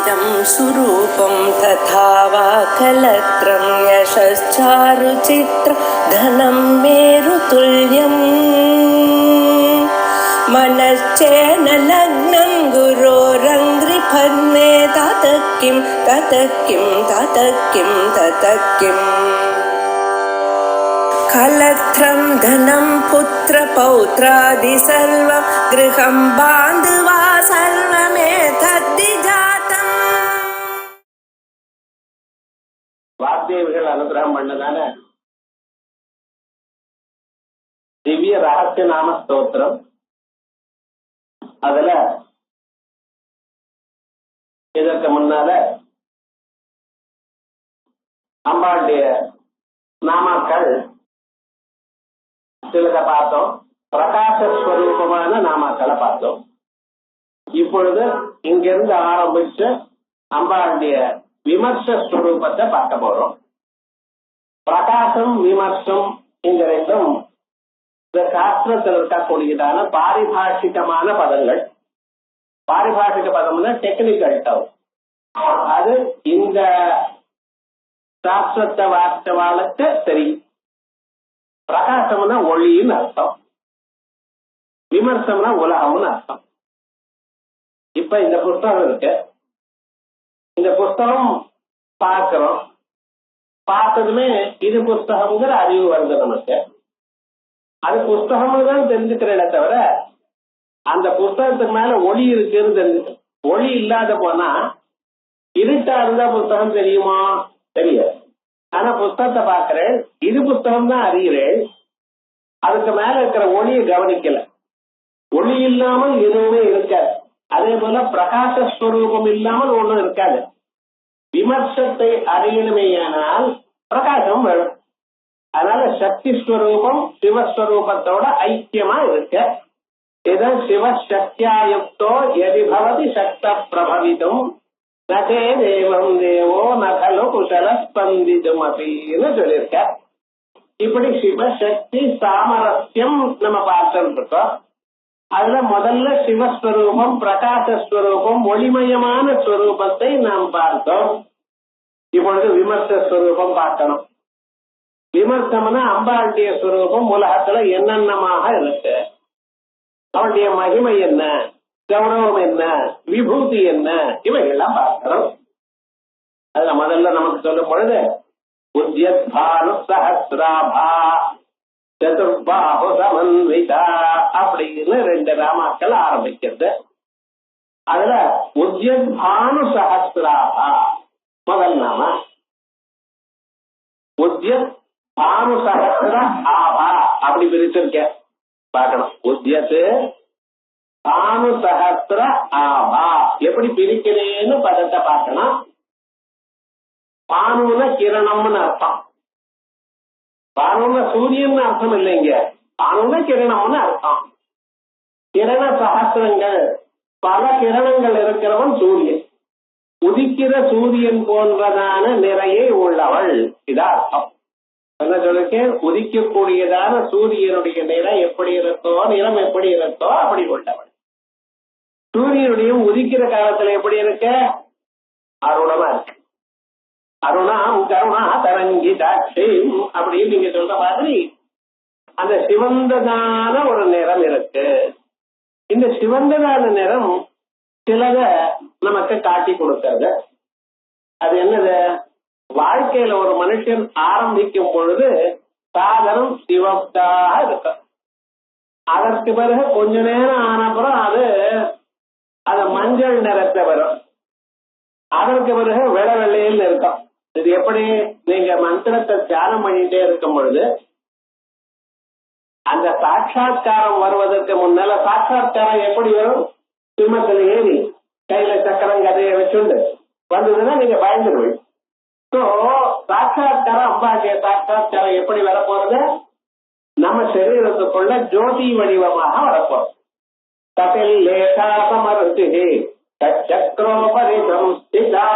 इदं सुरूपं तथा वा कलत्रं यशश्चारुचित्र धनं मेरुतुल्यम् मनश्चेन लग्नं गुरोरङ्घ्रिपद्मे ततः किं कलत्रं धनं पुत्रपौत्रादि सर्वं गृहं बान्धवा सर्वमेतद्विजातम्. வாக்தேவிகள் அனுகிரகம் பண்ணதான திவ்ய ரகசிய நாம ஸ்தோத்திரம். அதுல இதற்கு முன்னால அம்பாளுடைய நாமாக்கள் சிலதை பார்த்தோம். பிரகாசஸ்வரூபமான நாமாக்களை பார்த்தோம். இப்பொழுது இங்கிருந்து ஆரம்பிச்சு அம்பாளுடைய விமர்சஸ்வரூபத்தை பார்க்க போறோம். பிரகாசம் விமர்சம் இந்த ரெண்டும் இந்த சாஸ்திரத்தில் இருக்கக்கூடியதான பாரிபாஷிகமான பதங்கள். பாரிபாஷிக பதம்னா டெக்னிக்கல் டர்ம். அது இந்த சாஸ்திரத்தை வார்த்தைவாளுக்கு தெரியும். பிரகாசம்னா ஒளின்னு அர்த்தம், விமர்சம்னா உலகம்னு அர்த்தம். இப்ப இந்த புஸ்தகம் இருக்கு, இந்த புஸ்தகம் பார்க்கிறோம். பார்த்ததுமே இது புஸ்தகம்ங்கிற அறிவு வருது நமக்கு. அது புஸ்தகம்னு தான் தெரிஞ்சுக்கிறேன் தவிர அந்த புஸ்தகத்துக்கு மேல ஒளி இருக்குன்னு தெரிஞ்சுக்க. ஒளி இல்லாத போனா இருட்டா இருந்தா புஸ்தகம் தெரியுமா? தெரியாது. ஆனா புஸ்தகத்தை பார்க்கிறேன், இது புஸ்தகம் தான் அறிகிறேன். அதுக்கு மேல இருக்கிற ஒளியை கவனிக்கல. ஒளி இல்லாமல் எதுவுமே இருக்காது. அதே போல பிரகாசஸ்வரூபம் இல்லாமல் ஒண்ணும் இருக்காது. விமர்சத்தை அறியணுமேயானால் பிரகாசம் வேணும். அதனால சக்தி ஸ்வரூபம் சிவஸ்வரூபத்தோட ஐக்கியமா இருக்க. இது சிவசக்தியாயுக்தோ எதி பவதி சக்த பிரபவிதும் நகே தேவம் தேவோ நகலோ குசல ஸ்பந்திதும் அப்படின்னு சொல்லியிருக்க. இப்படி சிவசக்தி சாமரஸ்யம் நம்ம பார்த்துட்டு இருக்கோம். அதுல முதல்ல சிவஸ்வரூபம் பிரகாசஸ்வரூபம் ஒளிமயமான ஸ்வரூபத்தை நாம் பார்த்தோம். இப்பொழுது விமர்சஸ்வரூபம் பார்க்கணும். விமர்சம்னா அம்பாளுடைய ஸ்வரூபம் உலகத்துல என்னென்னமாக இருக்கு, அவளுடைய மகிமை என்ன, கௌரவம் என்ன, விபூதி என்ன, இவைகள்லாம் பார்க்கிறோம். அதுல முதல்ல நமக்கு சொல்லும் பொழுது உத்யத்பானு சஹஸ்ராபா சதுர்பாஹு சமன்விதா அப்படின்னு 2 ராமாக்கள் ஆரம்பிக்கிறது. அதுல உத்யத்பானு சஹஸ்ராபா முதல் நாம. உத்யத் பானு சஹஸ்ர ஆபா அப்படி பிரிச்சிருக்க பார்க்கணும். உத்யத்து பானு சஹஸ்ர ஆபா எப்படி பிரிக்கிறேன்னு பதத்தை பார்க்கணும். பானுன கிரணம்னு அர்த்தம். பானுன சூரியன் அர்த்தம் இல்லைங்க, பானுன கிரணம்னு அர்த்தம். கிரண சகசிரங்கள், பல கிரணங்கள் இருக்கிறவன் சூரியன். உதிக்கிற சூரியன் போன்றதான நிறையை உள்ளவள், இதா அர்த்தம். என்ன சொல்லிருக்கேன்? உதிக்கக்கூடியதான சூரியனுடைய நிறம் எப்படி இருக்கோ, நிறம் எப்படி இருக்கோ அப்படி உள்ளவள். சூரியனுடைய உதிக்கிற காலத்துல எப்படி இருக்க? அருணமா இருக்கு. அருணாம் கருணா தரங்கி தாட்சி அப்படின்னு நீங்க சொல்ற மாதிரி அந்த சிவந்ததான ஒரு நிறம் இருக்கு. இந்த சிவந்ததான நிறம் சிலத நமக்கு காட்டி கொடுக்கிறது. அது என்னது? வாழ்க்கையில ஒரு மனுஷன் ஆரம்பிக்கும் பொழுது சாதனம் சிவந்தாக இருக்கும். அதற்கு பிறகு கொஞ்ச நேரம் ஆனப்புறம் அது மஞ்சள் நிறத்தை வரும். அதற்கு பிறகு வெள்ளையில் இருக்கும். இது எப்படி? நீங்க மந்திரத்தை தியானம் பண்ணிட்டே இருக்கும் பொழுது அந்த சாட்சா்காரம் வருவதற்கு முன்னால சாட்சா்காரம் எப்படி வரும்? சிம்மத்துல ஏறி கையில சக்கரம் கதையை வச்சுண்டு வந்ததுன்னா நீங்க பயந்துருவீங்க. ஸோ சாட்சா்காரம், அம்பாண்டிய சாட்சா்காரம் எப்படி வரப்போறது? நம்ம சரீரத்துக்குள்ள ஜோதி வடிவமாக வரப்போறது. கபில் லேகா சமர்த்தி சக்கரோபரி சம்ஸ்திதா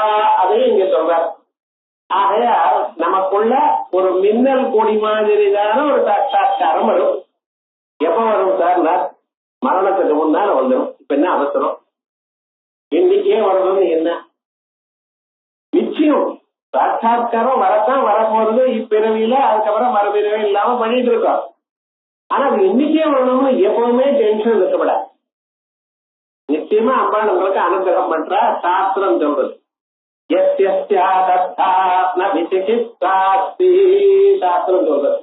அதையும் இங்க சொல்றார். ஆகையால் நமக்குள்ள ஒரு மின்னல் கொடி மாதிரிதான ஒரு சாட்சா்காரம் வரும். எப்ப வரும் சார்? மரணத்துக்கு முன்னால வந்துடும். இப்ப என்ன அவசரம்? இன்னைக்கே வரணும்னு என்ன? சாட்சா்காரம் வரத்தான் வரப்போறது இப்பிறவியில, அதுக்கப்புறம் மறுபிறவி இல்லாம பண்ணிட்டு இருக்கோம். ஆனா அது இன்னைக்கே வரணும்னு எப்பவுமே டென்ஷன் இருக்கப்படாது. நிச்சயமா அம்பாள் உங்களுக்கு அனுகிரகம் பண்ற சாஸ்திரம் சொல்றது. சாஸ்திரம் சொல்றது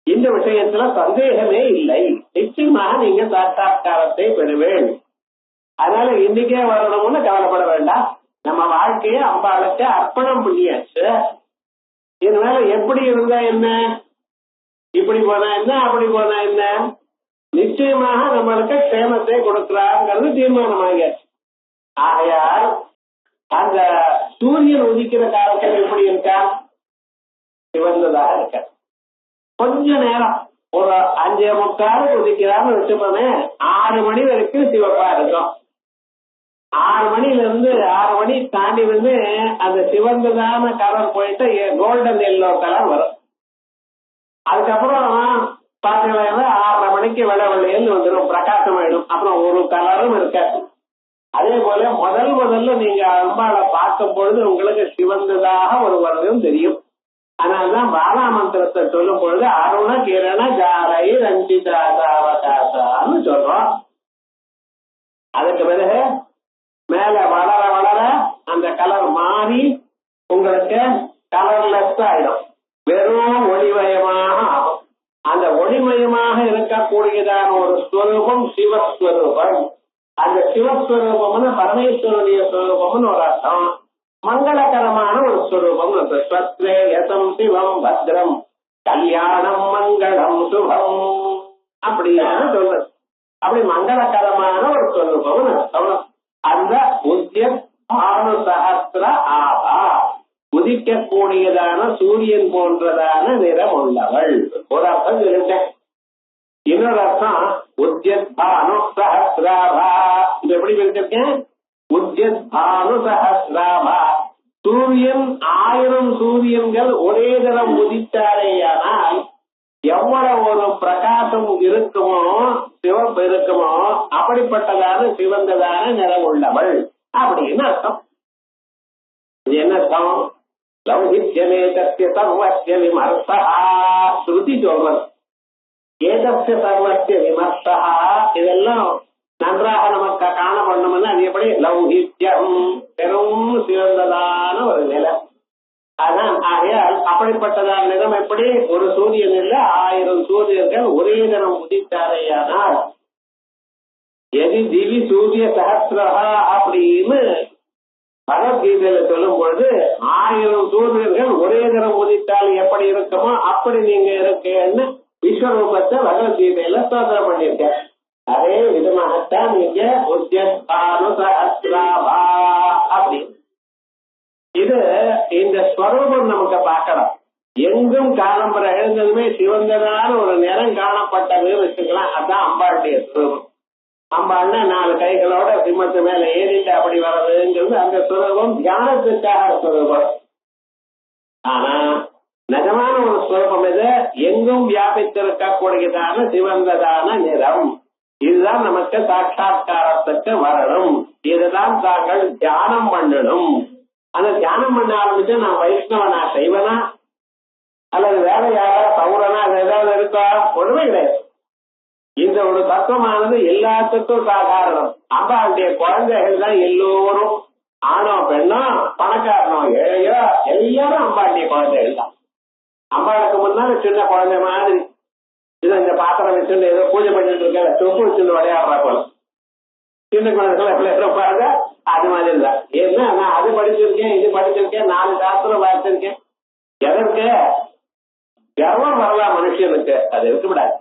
இந்த விஷயத்துல சந்தேகமே இல்லை. நிச்சயமாக நீங்க சாட்சா்காரத்தை பெறுவேன். அதனால இன்னைக்கே வரணும்னு கவலைப்பட வேண்டாம். நம்ம வாழ்க்கையை அம்பாளுக்கு அர்ப்பணம் பண்ணியாச்சு. இதனால எப்படி இருந்தா என்ன, இப்படி போனா என்ன, அப்படி போனா என்ன, நிச்சயமாக நம்மளுக்கு க்ஷேமத்தை கொடுக்கிறாங்கிறது தீர்மானமாகியாச்சு. ஆகையால் அந்த சூரியன் உதிக்கிற காலத்தில் எப்படி இருக்கா, சிவந்ததாக இருக்க. கொஞ்ச நேரம் ஒரு 5:45 உதிக்கிறான்னு வச்சுப்போமே, 6 மணி வரைக்கும் சிவப்பா இருக்கும். 6 மணில இருந்து 6 மணி தாண்டி வந்து அந்த சிவந்ததான கலர் போயிட்டு கோல்டன் எல்லோ கலர் வரும். அதுக்கப்புறம் பாத்தீங்கன்னா 6:30 மணிக்கு வெள்ளவெள்ளையல் வந்துடும், பிரகாசம் ஆயிடும். அப்புறம் ஒரு கலரும் இருக்காது. அதே போல முதல்ல நீங்க அம்பாளை பார்க்கும் பொழுது உங்களுக்கு சிவந்ததாக ஒரு வருடம் தெரியும். அதனால்தான் பாலா மந்திரத்தை சொல்லும் பொழுது அருண கிரண ஜாலை ரஞ்சிதாசாவகாசான்னு சொல்றோம். அதுக்கு பிறகு மேல வளர வளர அந்த கலர் மாறி உங்களுக்கு கலர்லெஸ் ஆயிடும், வெறும் ஒளிமயமாக ஆகும். அந்த ஒளிமயமாக இருக்கக்கூடியதான ஒரு ஸ்வரூபம் சிவஸ்வரூபம். அந்த சிவஸ்வரூபம்னு பரமேஸ்வருடைய ஸ்வரூபம்னு ஒரு அர்த்தம். மங்களகரமான ஒரு ஸ்வரூபம். ஸ்வத்ரேயசம் சிவம் பத்ரம் கல்யாணம் மங்களம் சுபம் அப்படின்னு சொல்றது. அப்படி மங்களகரமான ஒரு ஸ்வரூபம் அர்த்தம். அந்த உத்யத் பானு சஹஸ்ர ஆபா, உதிக்கக்கூடியதான சூரியன் போன்றதான நிறம் உள்ளவள் ஒரு அர்த்தம் சொல்லிட்டேன். இன்னொரு அர்த்தம் உத்யத் பானு சஹஸ்ராபா. இது எப்படி பிரிச்சிருக்கேன்? உத்யத் பானு சஹஸ்ராபா, சூரியன் 1000 சூரியன்கள் ஒரே தரம் உதித்தாரேயானால் எவ்வளவு ஒரு பிரகாசம் இருக்குமோ, சிவப்பு இருக்குமோ, அப்படிப்பட்டதான சிவந்ததான நிறம் உள்ளவள் அப்படின்னு அர்த்தம். இது என்ன அர்த்தம்? லௌகித்யமே தஸ்ய சர்வஸ்ய விமர்சா. ஸ்ருதி சொல்றது ஏதஸ்ய சர்வஸ்ய விமர்சா. இதெல்லாம் நன்றாக நமக்கு காண பண்ணணும்னா அது எப்படி? லௌகித்யம், பெரும் சிறந்ததான ஒரு நிலை. அதான் ஆகையால் அப்படிப்பட்டதான நிறம் எப்படி? ஒரு சூரியன் இல்ல 1000 சூரியர்கள் ஒரே தினம் உதித்தாரையானால் எதி திவி சூரிய சஹஸ்ரஹா அப்படின்னு பகவத்கீதையில சொல்லும் பொழுது 1000 சூரியர்கள் ஒரே தினம் உதித்தால் எப்படி இருக்குமோ அப்படி நீங்க இருக்கேன்னு விஸ்வரூபத்தை பகவத்கீதையில ஸ்தோத்திரம் பண்ணிருக்க. அதே விதமாகத்தான் நீங்க உத்யத் பானு சஹஸ்ராபா அப்படி. இது இந்த ஸ்வரூபம் நமக்கு பார்க்கலாம். எங்கும் காலம்பரை எழுந்ததுமே சிவந்ததான ஒரு நிறம் காணப்பட்டதுன்னு வச்சுக்கலாம். அதுதான் அம்பாளுடைய ஸ்வரூபம். அம்பாள்னா 4 கைகளோட சிம்மத்து மேல ஏறிட்டு அப்படி வர்றதுங்கிறது அந்த ஸ்வரூபம் தியானத்துக்காக ஸ்வரூபம். ஆனா நிஜமான ஒரு ஸ்வரூபம் இது எங்கும் வியாபித்திருக்கக்கூடியதான சிவந்ததான நிறம். இதுதான் நமக்கு சாட்சா்காரத்துக்கு வரணும். இதுதான் தாங்கள் தியானம் பண்ணணும். அந்த தியானம் பண்ண ஆரம்பிச்சு நான் வைஷ்ணவனா, சைவனா அல்லது வேற யாரா சௌரனா ஏதாவது இருக்கா? ஒண்ணுமே கிடையாது. இந்த ஒரு தத்துவமானது எல்லாத்துக்கும் சாதாரணம். அம்பாளுடைய குழந்தைகள் தான் எல்லோரும், ஆணோ பெண்ணோ பணக்காரனோ ஏழையோ எல்லாரும் அம்பாளுடைய குழந்தைகள் தான். அம்பாளுக்கு முன்னால சின்ன குழந்தை மாதிரி இதை இந்த பாத்திரம் வச்சுட்டு ஏதோ பூஜை பண்ணிட்டு இருக்க, சொப்பு வச்சுட்டு விளையாடுறா போல சின்ன குழந்தைகள் எப்படி இருப்பாங்க அது மாதிரி தான். ஏன்னா நான் அது படிச்சிருக்கேன், இது படிச்சிருக்கேன், 4 சாஸ்திரம் பார்த்திருக்கேன். எதற்கு கர்வம் வரலாம் மனுஷனுக்கு? அது இருக்கக்கூடாது.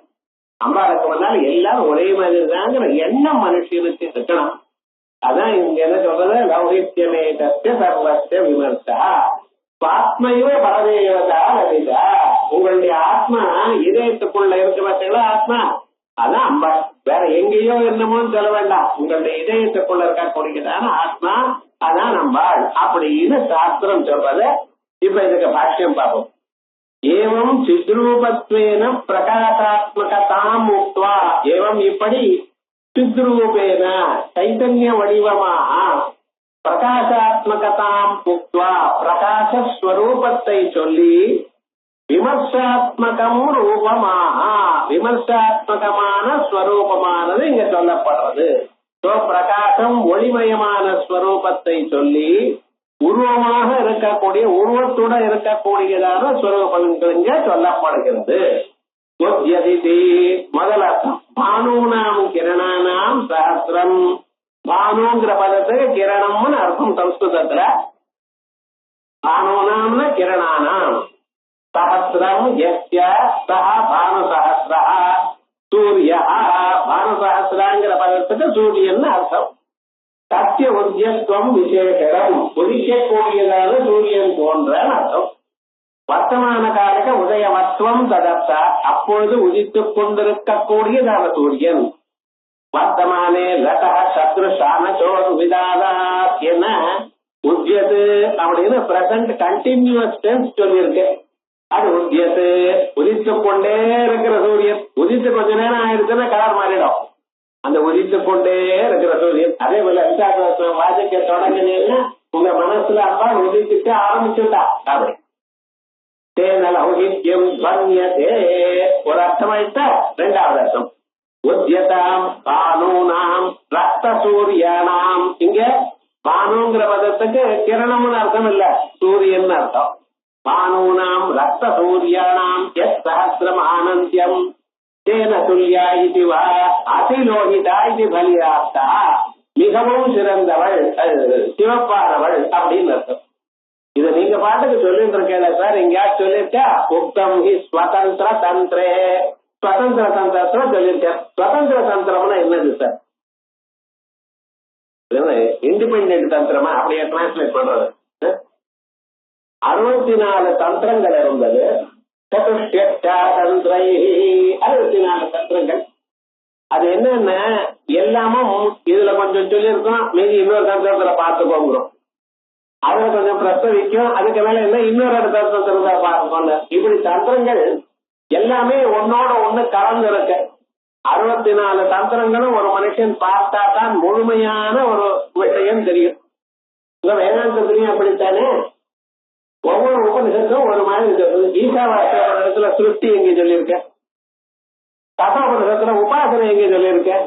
அம்பாளுக்கு முன்னால எல்லாரும் ஒரே மாதிரி தாங்கிற எண்ணம் மனுஷனுக்கு இருக்கணும். அதான் இங்க என்ன சொல்றது? லௌகித்யமே தஸ்ய சர்வஸ்ய விமர்சா ஆத்மையோ பரதேவதா லலிதா. உங்களுடைய ஆத்மா இதயத்துக்குள்ள இருக்க பார்த்தீங்களா? ஆத்மா அதான் அம்பாள். வேற எங்கேயோ என்னமோன்னு சொல்ல வேண்டாம். உங்களுடைய இதயத்துக்குள்ள இருக்கக்கூடியதான ஆத்மா அதான் அம்பாள் அப்படின்னு சாஸ்திரம் சொல்றது. இப்ப இதுக்கு பாஷ்யம் பார்ப்போம். ஏவம் சித்ரூபத்வேன பிரகாசாத்மகதாம் உக்த்வா. ஏவம் இப்படி சித்ரூபேன சைத்தன்ய வடிவமாக பிரகாசாத்மக விமர்சாத்மகதாம் புக்வா பிரகாசஸ்வரூபத்தை சொல்லி விமர்சாத்மகம் ரூபமாக விமர்சாத்மகமான ஸ்வரூபமானது இங்க சொல்லப்படுறது. பிரகாசம் ஒளிமயமான ஸ்வரூபத்தை சொல்லி உருவமாக இருக்கக்கூடிய உருவத்துடன் இருக்கக்கூடியதான ஸ்வரூபங்கள் இங்க சொல்லப்படுகிறது. முதல் அர்த்தம் பானூனாம் கிரணானாம் சஹஸ்ரம். பானுங்கிற பதத்துக்கு கிரணம்னு அர்த்தம் சம்ஸ்கிருதத்துல. பானூனாம்னு கிரணானாம் சஹஸ்ரம் யஸ்ய சஹ பானு சஹஸ்ரா சூரிய. பானு சஹஸ்ராங்கிற பதத்துக்கு சூரியன் அர்த்தம். சத்திய உத்தியத்துவம் விசேஷம் உதிக்கக்கூடியதான சூரியன் போன்ற அர்த்தம். வர்த்தமான காலக உதயமத்துவம் ததர்த்தா அப்பொழுது உதித்துக் கொண்டிருக்கக்கூடியதான சூரியன். வர்த்தமானே லதா சத்ருஷான சோர் விதாதா என உத்தியது அப்படின்னு பிரசன்ட் கண்டினியூஸ் டென்ஸ் சொல்லியிருக்கு. அது உத்தியது உதித்துக் கொண்டே இருக்கிற சூரியன். உதித்து கொஞ்ச நேரம் ஆயிடுச்சுன்னா கலர் மாறிடும். அந்த உதித்துக் கொண்டே இருக்கிற சூரியன். அதே போல வாசிக்க தொடங்கினீங்கன்னா உங்க மனசுல அப்பா உதித்துட்டு ஆரம்பிச்சுட்டா அப்படி ஒரு அர்த்தமாயிட்டா. இரண்டாவது அர்த்தம் உத்தியதாம் பானூனாம் ரத்த சூரியானாம். இங்க பானுங்கிற பதத்துக்கு கிரணம்னு அர்த்தம் இல்ல, சூரியன் அர்த்தம். பானூனாம் ரத்த சூரியானாம் எஸ் சஹஸ்ரம் ஆனந்தியம் தேன துல்யா இது வா அதிலோகிதா இது பலியாத்தா. மிகவும் சிறந்தவள் சிவப்பானவள் அப்படின்னு அர்த்தம். இத நீங்க பாட்டுக்கு சொல்லிட்டு இருக்கேன் சார். எங்கேயாவது சொல்லிருக்கா உக்தம் ஹி ஸ்வதந்திர தந்திரே. ஸ்வதந்திர தந்திரத்துல சொல்லியிருக்கேன். ஸ்வதந்திர தந்திரம்னா என்னது சார்? இண்டிபெண்டன்ட் தந்திரமா அப்படியே டிரான்ஸ்லேட் பண்றது. 64 தந்திரங்கள் இருந்தது. 64 தந்திரங்கள். அது என்னென்ன எல்லாமும் இதுல கொஞ்சம் சொல்லியிருக்கோம், மீதி இன்னொரு தந்திரத்துல பார்த்துக்கோங்கிறோம். அதுல கொஞ்சம் பிரசவிக்கும், அதுக்கு மேல என்ன இன்னொரு தந்திரத்துல பார்த்துக்கோங்க. இப்படி தந்திரங்கள் எல்லாமே ஒன்னோட ஒண்ணு கலந்து இருக்கு. 64 தந்திரங்களும் ஒரு மனுஷன் பார்த்தா தான் முழுமையான ஒரு விஷயம் தெரியும். வேதாந்தத்திலையும் அப்படித்தானே ஒவ்வொரு உபநிஷத்தும் ஒரு மாதிரி சொல்றது. ஈசாவாசியத்துல சிருஷ்டி எங்க சொல்லியிருக்கேன், கதோபனிஷத்துல உபாசனை எங்க சொல்லியிருக்கேன்,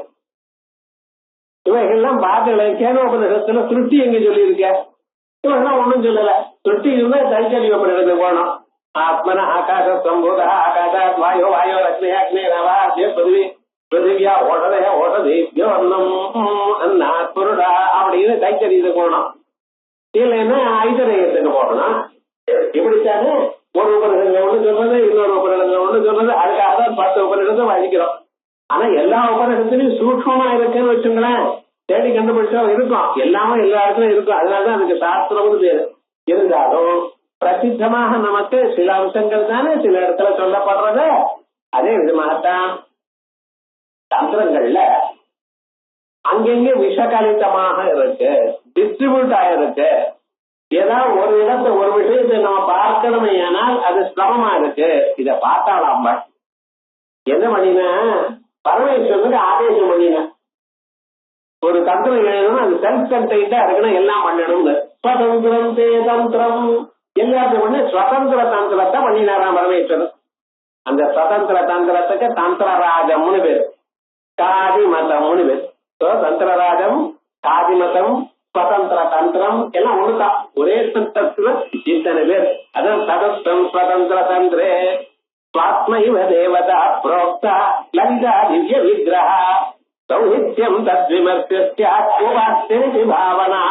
இவைகள்லாம் பார்க்கல. கேனோபனிஷத்துல சிருஷ்டி எங்க சொல்லியிருக்கேன், இவெல்லாம் ஒண்ணும் சொல்லல. சிருஷ்டி இருந்தா தைத்தறிவப்படுறது போனோம். ஆத்மன ஆகாச சம்பூத ஆகாசாத் வாயோ வாயோ அக்னே அக்னே நவா பிருத்திவி பிருத்திவியா ஓடதே ஓடதே அண்ணா புருடா அப்படின்னு தைத்தறியது போனோம். இல்லைன்னா ஐதரேயத்துக்கு போகணும். இப்படித்தானே ஒரு உபநிஷத்துல ஒண்ணு சொல்றது, இன்னொரு உபநிஷத்துல ஒண்ணு சொல்றது. அதுக்காக தான் 10 உபநிஷத்தை வாசிக்கிறோம். ஆனா எல்லா உபநிஷத்துலயும் சூக்ஷ்மமா இருக்குன்னு வச்சுங்களேன், தேடி கண்டுபிடிச்சா இருக்கும். எல்லாமே எல்லா இடத்துலயும் இருக்கும். அதனாலதான் அதுக்கு சாஸ்திரம்னு பேரு. இருந்தாலும் பிரசித்தமாக நமக்கு சில அம்சங்கள் தானே சில இடத்துல சொல்லப்படுறது. அதே விதமாகத்தான் தந்திரங்கள்ல அங்கெங்கே விஷகலிதமாக இருக்கு, டிஸ்ட்ரிபியூட் ஆயிருக்கு. ஏதாவது ஒரு இடத்தை ஒரு விஷயத்தை நம்ம பார்க்கணுமே ஆனால் அது சிரமமா இருக்கு. இத பார்த்தாலாம் என்ன பண்ணின பரமேஸ்வரனுக்கு ஆதேசம் பண்ணின ஒரு தந்திரம் எழுதணும். அது செல்ஃப் கண்டெய்ன்டா இருக்கணும், எல்லாம் பண்ணணும்னு. ஸ்வதந்திரம் தே தந்திரம் எல்லாத்தையும் பண்ணி சுதந்திர தந்திரத்தை பண்ணினாராம் பரமேஸ்வரன். அந்த சுதந்திர தந்திரத்துக்கு தந்திரராஜம்னு பேரு, காதிமதம்னு பேரு. தந்திரராஜம், காதிமதம், சுதந்திர தந்திரம் எல்லாம் ஒண்ணுதான். ஒரே தந்திரத்துல இத்தனை பேர். அதான் சதஸ்தம் சுதந்திர தந்திரே ஸ்வாத்மைவ தேவதா புரோக்தா லலிதா திவ்ய விக்கிரஹா சௌஹித்யம் தத்விமர்சிய பாவனா.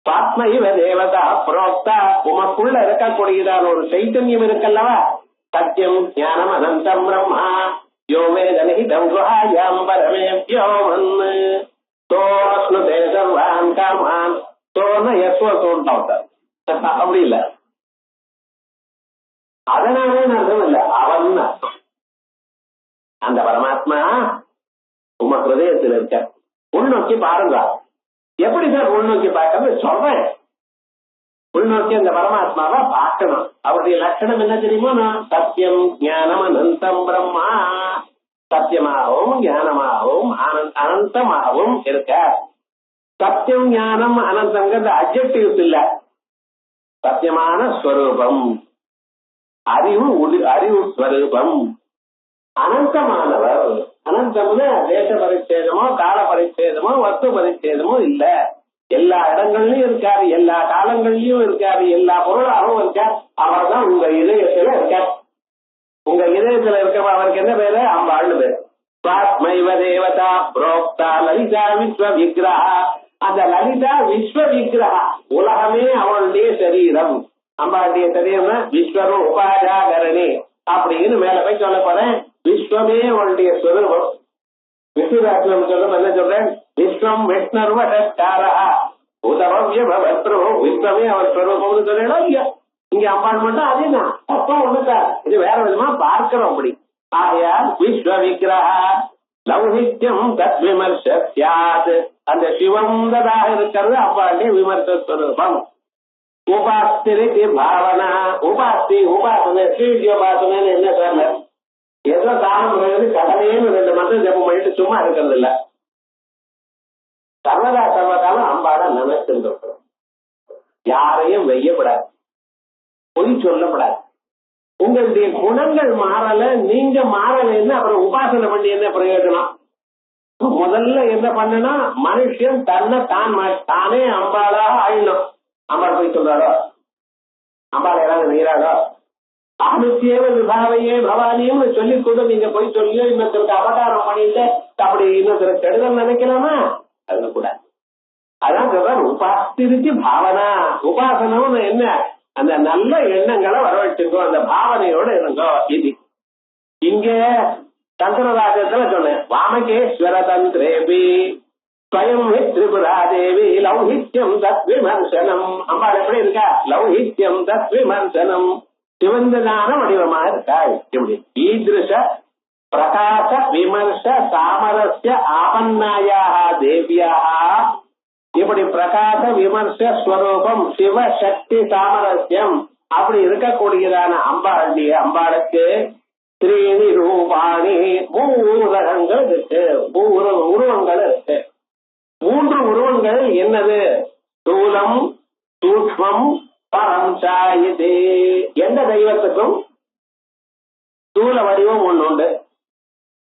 ஸ்வாத்மைவ தேவதா புரோக்தா உமக்குள்ள இருக்கக்கூடியதான ஒரு சைத்தன்யம் இருக்கல்லவா, சத்தியம் ஞானம் அனந்தம் பிரம்மா யோ வேதனிதம் குஹாயாம் பரமேவ்யோ மன்னு தோஸ்னுதே சர்வான் காமான் தோன யஸ்வசோன்டாவட்டார். அப்படி இல்ல, அதனாலே அர்த்தம் இல்ல, அவன் அர்த்தம். அந்த பரமாத்மா உம ஹிருதயத்தில் இருக்க. உள்நோக்கி பாருங்க. எப்படி சார் உள்நோக்கி பார்க்கறது சொல்றேன். உள்நோக்கி அந்த பரமாத்மாவை பார்க்கணும். அவருடைய லட்சணம் என்ன தெரியுமோ, சத்தியம் ஞானம் அனந்தம் பிரம்மா. சத்தியமாகவும் ஞானமாகவும் அனந்தமாகவும் இருக்க. சத்தியம் ஞானம் அனந்தங்கிறது அட்ஜெக்டிவ்ஸ் இல்ல, சத்தியமான ஸ்வரூபம், அறிவு ஸ்வரூபம், அனந்தமானவர். அனந்தம்னு தேச பரிச்சேதமோ கால பரிச்சேதமோ வஸ்து பரிச்சேதமோ இல்ல, எல்லா இடங்கள்லயும் இருக்காரு, எல்லா காலங்கள்லயும் இருக்காரு, எல்லா பொருளாகவும் இருக்கார். அவர் தான் உங்க இதயத்துல இருக்கார். உங்க இதயத்துல இருக்க அவருக்கு என்ன பேரு? அம்பாள்னு பேரு. சுவாத்மைவ தேவதா புரோக்தா லலிதா விஸ்வ விக்கிரஹா. அந்த லலிதா விஸ்வ விக்கிரஹா, உலகமே அவளுடைய சரீரம். அம்பாளுடைய சரீரம் விஸ்வரூபாஜாகரணி அப்படின்னு மேல போய் சொல்ல போறேன். விஸ்வமே அவளுடைய ஸ்வரூபம். விஷ்ணுராத்மம் சொல்லும் என்ன சொல்றேன்? விஸ்வம் விஷ்ணர்வகாரா உதவத்ரு. விஸ்வமே அவர் ஸ்வரூபம்னு சொல்லணும் இல்லையா? இங்க அம்பாள் மட்டும் அதேதான், அப்பா ஒண்ணுக்கா. இது வேற விதமா பார்க்கிறோம் அப்படி. ஆகையால் விஸ்வ விக்கிரஹா லௌகித்யம் தத் விமர்சியாது. அந்த சிவந்ததாக இருக்கிறது அம்பாளுடைய விமர்ச ஸ்வரூபம். உபாஸ்திரிக்கு பாவனா. உபாசனை ஸ்ரீயோபாசனை என்ன சொல்ல? ஏதோ தானம் கடமைன்னு 2 மந்திரம் ஜபம் பண்ணிட்டு சும்மா இருக்கிறது இல்ல. சர்வகாலம் அம்பாட நினைச்சிருக்கிறோம். யாரையும் வெய்யப்படாது, பொய் சொல்லப்படாது. உங்களுடைய குணங்கள் மாறல, நீங்க மாறலன்னு அப்புறம் உபாசனை பண்ணி என்ன பிரயோஜனம்? முதல்ல என்ன பண்ணனா, மனுஷன் தன்னை தானே அம்பாளாக ஆயிடணும். அம்பாள் போய் சொல்றாரோ, அம்பாள் ஏதாவது நீராடோ, அனுத்தியவ விபாவையே பவானியும் சொல்லி கூட நீங்க போய் சொல்லியோ இன்னொருத்தருக்கு அவதாரம் பண்ணிட்டு அப்படி இன்னொருத்தருக்கு கெடுதல் நினைக்கலாமா? அது கூட. அதான் சொல்ற உபாஸ்திரிக்கு பாவனா. உபாசனம் என்ன? அந்த நல்ல எண்ணங்களை வரவழைச்சுக்கோ, அந்த பாவனையோட இருங்கோ. இது இங்க தந்திரராஜத்துல சொன்னேன். வாமகேஸ்வர தந்திரேபி ஸ்வயம் திரிபுரா தேவி லௌகித்யம் தத் விமர்சனம். அம்பாள் எப்படி இருக்கா? லௌகித்யம் தத் விமர்சனம், சிவந்ததான வடிவமாக இருக்காய். இப்படி ஈதிருஷ பிரகாச விமர்ச சாமரஸ்ய ஆபன்னாயாக தேவியாக, இப்படி பிரகாச விமர்ச ஸ்வரூபம் சிவ சக்தி சாமரஸ்யம் அப்படி இருக்கக்கூடியதான அம்பாளுக்கு ஸ்ரீனி ரூபாணி 3 உலகங்கள் இருக்கு, 3 உருவங்கள் இருக்கு. 3 உருவங்கள் என்னது? ஸ்தூலம், சூக்ஷ்மம், பரம் சாயிதே. எந்த தெய்வத்துக்கும் ஸ்தூல வடிவம் ஒண்ணு உண்டு,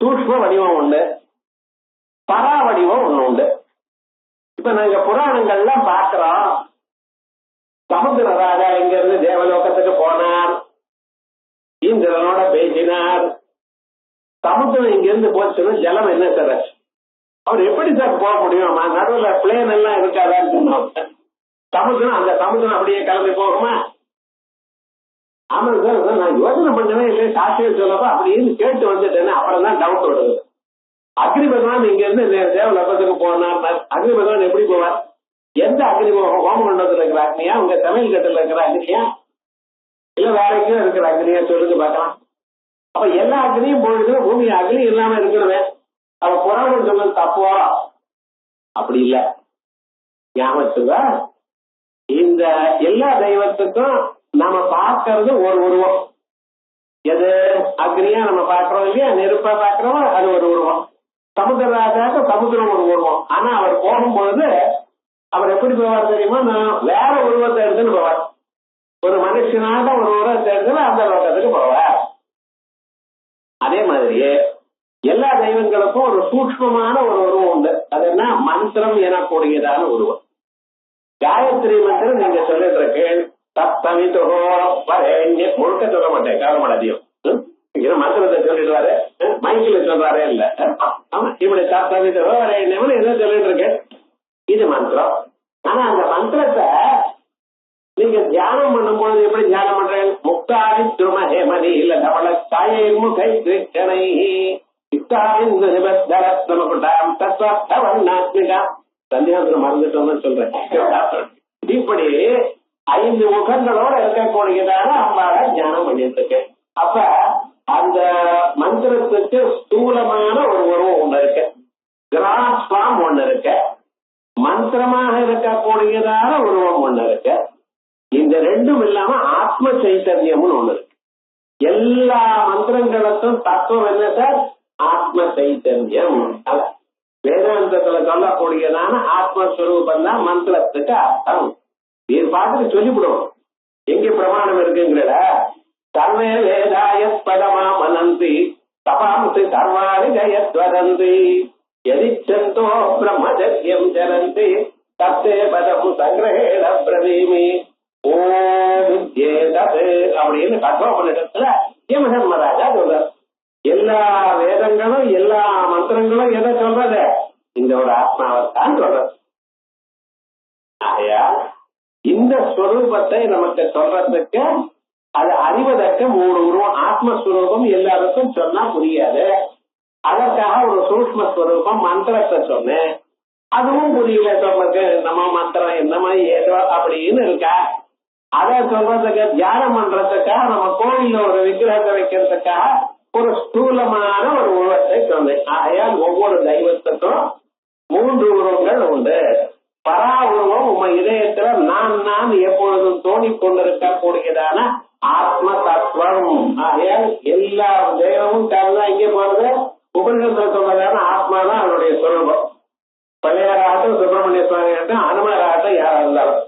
சூக்ஷ்ம வடிவம் உண்டு, பரா வடிவம் ஒண்ணு உண்டு. இப்ப நாங்க புராணங்கள்லாம் பாக்குறோம். சமுத்திர ராஜா இங்க இருந்து தேவலோகத்துக்கு போனார், இந்திரனோட பேசினார். சமுத்திரம் இங்க இருந்து போச்சுன்னா ஜலம் என்ன சார்? அவர் எப்படி சார் போக முடியும்? நடுவுல பிளேன் எல்லாம் இருக்காதான்னு சொன்னோம். சமுத்திரம், அந்த சமுத்திரம் அப்படியே கிளம்பி போகுமா? ஆமா சார், நான் யோசனை பண்ணவே இல்லை, சாஸ்திரம் சொல்லப்போ அப்படின்னு கேட்டு வந்துட்டேன்னு அப்புறம் தான் டவுட் வருது. அக்னி பகவான் இங்க இருந்து தேவலோகத்துக்கு போனார். அக்னி பகவான் எப்படி போவார்? எந்த அக்னி ஹோமகுண்டத்துல இருக்கிற அக்னியா, உங்க தமிழ் கட்டில இருக்கிற அக்னியா, இல்ல வேற எங்கேயும் இருக்கிற அக்னியா சொல்லுங்க பார்க்கலாம். அப்ப எல்லா அக்னியும் போயிட்டு பூமி அக்னி இல்லாம இருக்கணுமே. அவ புராணம் சொல்றது தப்போ? அப்படி இல்ல. ஞாபகத்துவா இந்த எல்லா தெய்வத்துக்கும் நாம பார்க்கறது ஒரு உருவம். எது? அக்னியா நம்ம பார்க்கிறோம் இல்லையா, நெருப்பா பார்க்கிறோம், அது ஒரு உருவம். சமுத்திரராஜாக்க சமுத்திரம் ஒரு உருவம். ஆனா அவர் போகும்பொழுது அவர் எப்படி போவார் தெரியுமா? வேற உருவத்தை எடுத்துன்னு போவார். ஒரு மனுஷனாக ஒரு உருவத்தை எடுத்து அந்த லோகத்துக்கு போவார். அதே மாதிரியே எல்லா தெய்வங்களுக்கும் ஒரு சூக்ஷ்மமான ஒரு உருவம் உண்டு. அது என்ன? மந்திரம் எனக்கூடியதான உருவம். காயத்ரி மந்திரம் நீங்க சொல்லிட்டு இருக்கேன். தத்தமிதோ வரேங்க முழுக்க சொல்ல மாட்டேன், கவலைப்படாதையும். மந்திரத்தை சொல்லிடுவாரு, மைக்கில் சொல்றாரே இல்ல. ஆமா, இப்படி தத்தமிதோ வரேன்னு என்ன சொல்லிட்டு இருக்கேன், இது மந்திரம். ஆனா அந்த மந்திரத்தை நீங்க தியானம் பண்ணும்போது எப்படி தியானம் பண்றேன்? முக்தாரி திருமஹேமணி இல்ல தவள தாயை முகை கிருஷ்ணனை சந்தியாந்திரம் மறந்துட்டோம்னு சொல்றேன். இப்படி 5 முகங்களோட இருக்கக்கூடியதான அம்பாள தியானம் பண்ணிட்டு இருக்கேன். அப்ப அந்த மந்திரத்துக்கு ஸ்தூலமான ஒரு உருவம் ஒண்ணு இருக்கு, கிராஸ் ஃபார்ம் ஒண்ணு இருக்கு, மந்திரமாக இருக்கக்கூடியதான உருவம் ஒண்ணு இருக்கு. இந்த ரெண்டும் இல்லாம ஆத்ம சைத்தன்யம்னு ஒண்ணு இருக்கு. எல்லா மந்திரங்களுக்கும் தத்துவம் என்ன சார்? ஆத்ம சைத்தன்யம். வேதாந்தத்துல சொல்லக்கூடியதான ஆத்மஸ்வரூபம் தான் மந்திரத்துக்கு அர்த்தம். இது பார்த்துட்டு சொல்லிவிடுவோம். எங்க பிரமாணம் இருக்குங்கிற சர்வே வேதாய பதமா மனந்தி தபாம்சி சர்வாணி ஜயத்வதந்தி எதிச்சந்தோ பிரம்மச்சரியம் சரந்தி தத்தே பதம் சங்கிரகேண பிரதீமி ஓம் அப்படின்னு கட்டோபனிடத்துல யமதர்மராஜா சொல்றார். எல்லா வேதங்களும் எல்லா மந்திரங்களும் எதை சொல்றது? இந்த ஒரு ஆத்மாவை தான் சொல்றது. ஆகையா இந்த ஸ்வரூபத்தை நமக்கு சொல்றதுக்கு அது அறிவதற்கு 3 உருவம். ஆத்மஸ்வரூபம் எல்லாருக்கும் சொன்னா புரியாது. அதற்காக ஒரு சூக்ஷ்மஸ்வரூபம் மந்திரத்தை சொன்னேன். அதுவும் புரியல சொல்றதுக்கு. நம்ம மந்திரம் என்னமா ஏதோ அப்படின்னு இருக்கா. அதை சொல்றதுக்கு தியானம் பண்றதுக்காக நம்ம கோயில்ல ஒரு விக்கிரகத்தை வைக்கிறதுக்காக ஒரு ஸ்தூலமான ஒரு உருவத்தை சொன்னேன். ஆகையால் ஒவ்வொரு தெய்வத்துக்கும் 3 உருவங்கள் உண்டு. பரா உருவம் உங்க இதயத்துல நான் எப்பொழுதும் தோணிக் கொண்டிருக்கக்கூடியதான ஆத்ம தத்துவம். ஆகையால் எல்லா தெய்வமும் தான் இங்கே போறது உபநிஷத்துல சொல்றதான ஆத்மா தான் அவருடைய சுரூபம். பழையாராகட்டும், சுப்பிரமணிய சுவாமி ஆகட்டும், அனுமராகட்டும், யாரா இருந்தாலும்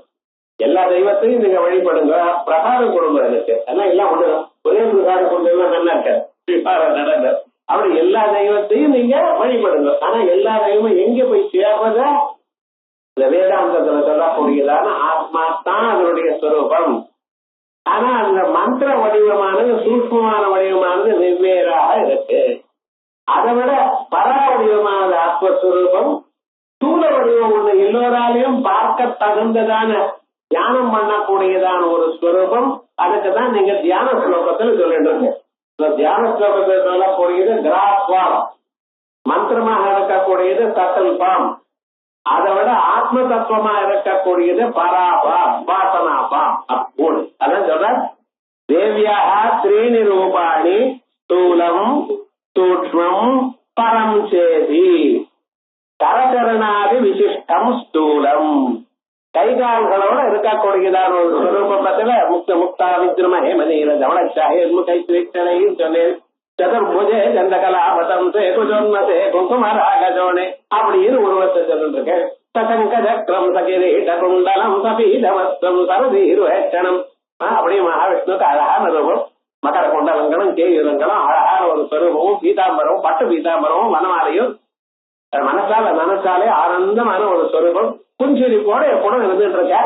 எல்லா தெய்வத்தையும் நீங்க வழிபடுங்க. பிரசாதம் கொடுங்க. எனக்கு எல்லாம் எல்லாம் ஒண்ணு ஒரே பிரசாதம் கொண்டு எல்லாம் நல்லா இருக்காது நடந்த அப்படி எல்லா தெய்வத்தையும் நீங்க வழிபடுங்க. ஆனா எல்லா தெய்வமும் எங்க போய் சேர்றத இந்த வேதாந்தத்துல சொல்லக்கூடியதான ஆத்மா தான் அதனுடைய ஸ்வரூபம். ஆனா அந்த மந்திர வடிவமானது சூக்ஷ்மமான வடிவமானது வெவ்வேறாக இருக்கு. அதை விட பரா வடிவமானது ஆத்மஸ்வரூபம். ஸ்தூல வடிவம் ஒண்ணு எல்லோராலையும் பார்க்க தகுந்ததான தியானம் பண்ணக்கூடியதான ஒரு ஸ்வரூபம். அதுக்குதான் நீங்க தியான ஸ்லோகத்துல சொல்லிட்டு இருக்கு. தியான ஸ்லோகத்தில் சொல்லக்கூடியது கிராஸ்வாம், மந்திரமாக இருக்கக்கூடியது சகல்பாம். அதை விட ஆத்ம தத்துவமா இருக்கக்கூடியது பராபாம், வாசனாபாம். அப்போது அதான் சொல்ற தேவியாக 3 ரூபாணி ஸ்தூலம் சூக்ஷ்மம் பரம் சேதி கரகரணாதி விசிஷ்டம் ஸ்தூலம். கைகால்களோட இருக்கக்கூடியதான ஒரு ஸ்வரூபத்துல முக்தா வித்ரும ஹேமநீர தவளச்சாயும் சொன்னேன். சதுர்புஜே சந்தகலாபதம் குஜோன்மசே குங்குமராகஜோனே அப்படின்னு உருவத்தை சொல்லிருக்கேன். சசங்க சக்கரம் சகிரீட குண்டலம் சபீதமஸ்தம் சரதீருவேட்சணம். அப்படி மகாவிஷ்ணுக்கு அழகான ரூபம். மகர குண்டலங்களும் கேயுரங்களும் அழகான ஒரு ஸ்வரூபமும் பீதாம்பரமும் பட்டு பீதாம்பரமும் வனமாலையும் மனசாலே ஆனந்தமான ஒரு ஸ்வரூபம். புஞ்சிரிப்போட எப்படும் இருந்துட்டு இருக்க.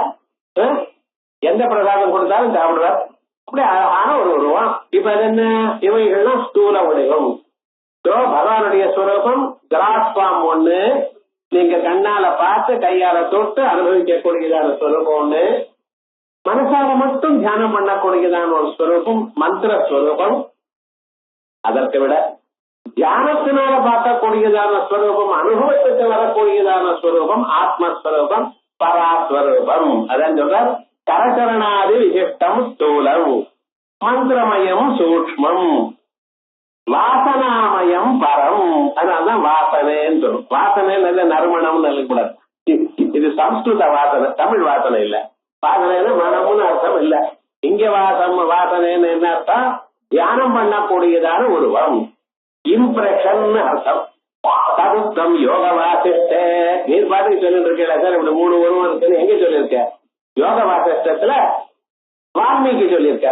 எந்த பிரசாதம் கொடுத்தாலும் சாப்பிடுவார். அப்படி அழகான ஒரு உருவம். இப்ப அது என்ன? இவைகள்லாம் ஸ்தூல வடிவம். பகவானுடைய ஸ்வரூபம் கிராஸ்பாம் ஒண்ணு, நீங்க கண்ணால பார்த்து கையால தொட்டு அனுபவிக்கக்கூடியதான ஸ்வரூபம் ஒண்ணு, மனசால மட்டும் தியானம் பண்ணக்கூடியதான ஒரு ஸ்வரூபம் மந்திர ஸ்வரூபம். அதற்கு விட தியானத்தினால பார்க்கக்கூடியதான ஸ்வரூபம், அனுபவத்துக்கு வரக்கூடியதான ஸ்வரூபம் ஆத்மஸ்வரூபம் பராஸ்வரூபம். அதான் சொல்ற கரகரணாதி விசிஷ்டம் ஸ்தூலம் மந்திரமயம் சூக்ஷ்மம் வாசனாமயம் பரம். அதனால்தான் வாசனைன்னு சொல்லும். வாசனை நல்ல நறுமணம் நல்லக்கூடாது. இது சம்ஸ்கிருத வாசனை, தமிழ் வாசனை இல்ல. வாசனைன்னு மனம்னு அர்த்தம் இல்ல. இங்க வாசனைன்னு என்ன அர்த்தம்? தியானம் பண்ணக்கூடியதான உருவம், இம்ப்ரெஷன் அர்த்தம். ததுத்தம் யோக வாசிஷ்ட. நீர் பாட்டுக்கு சொல்லிட்டு இருக்கேன் சார். இப்படி 3 உருவம் இருக்குன்னு எங்க சொல்லியிருக்க? யோக வாசிஷ்டத்துல வால்மீகி சொல்லியிருக்க.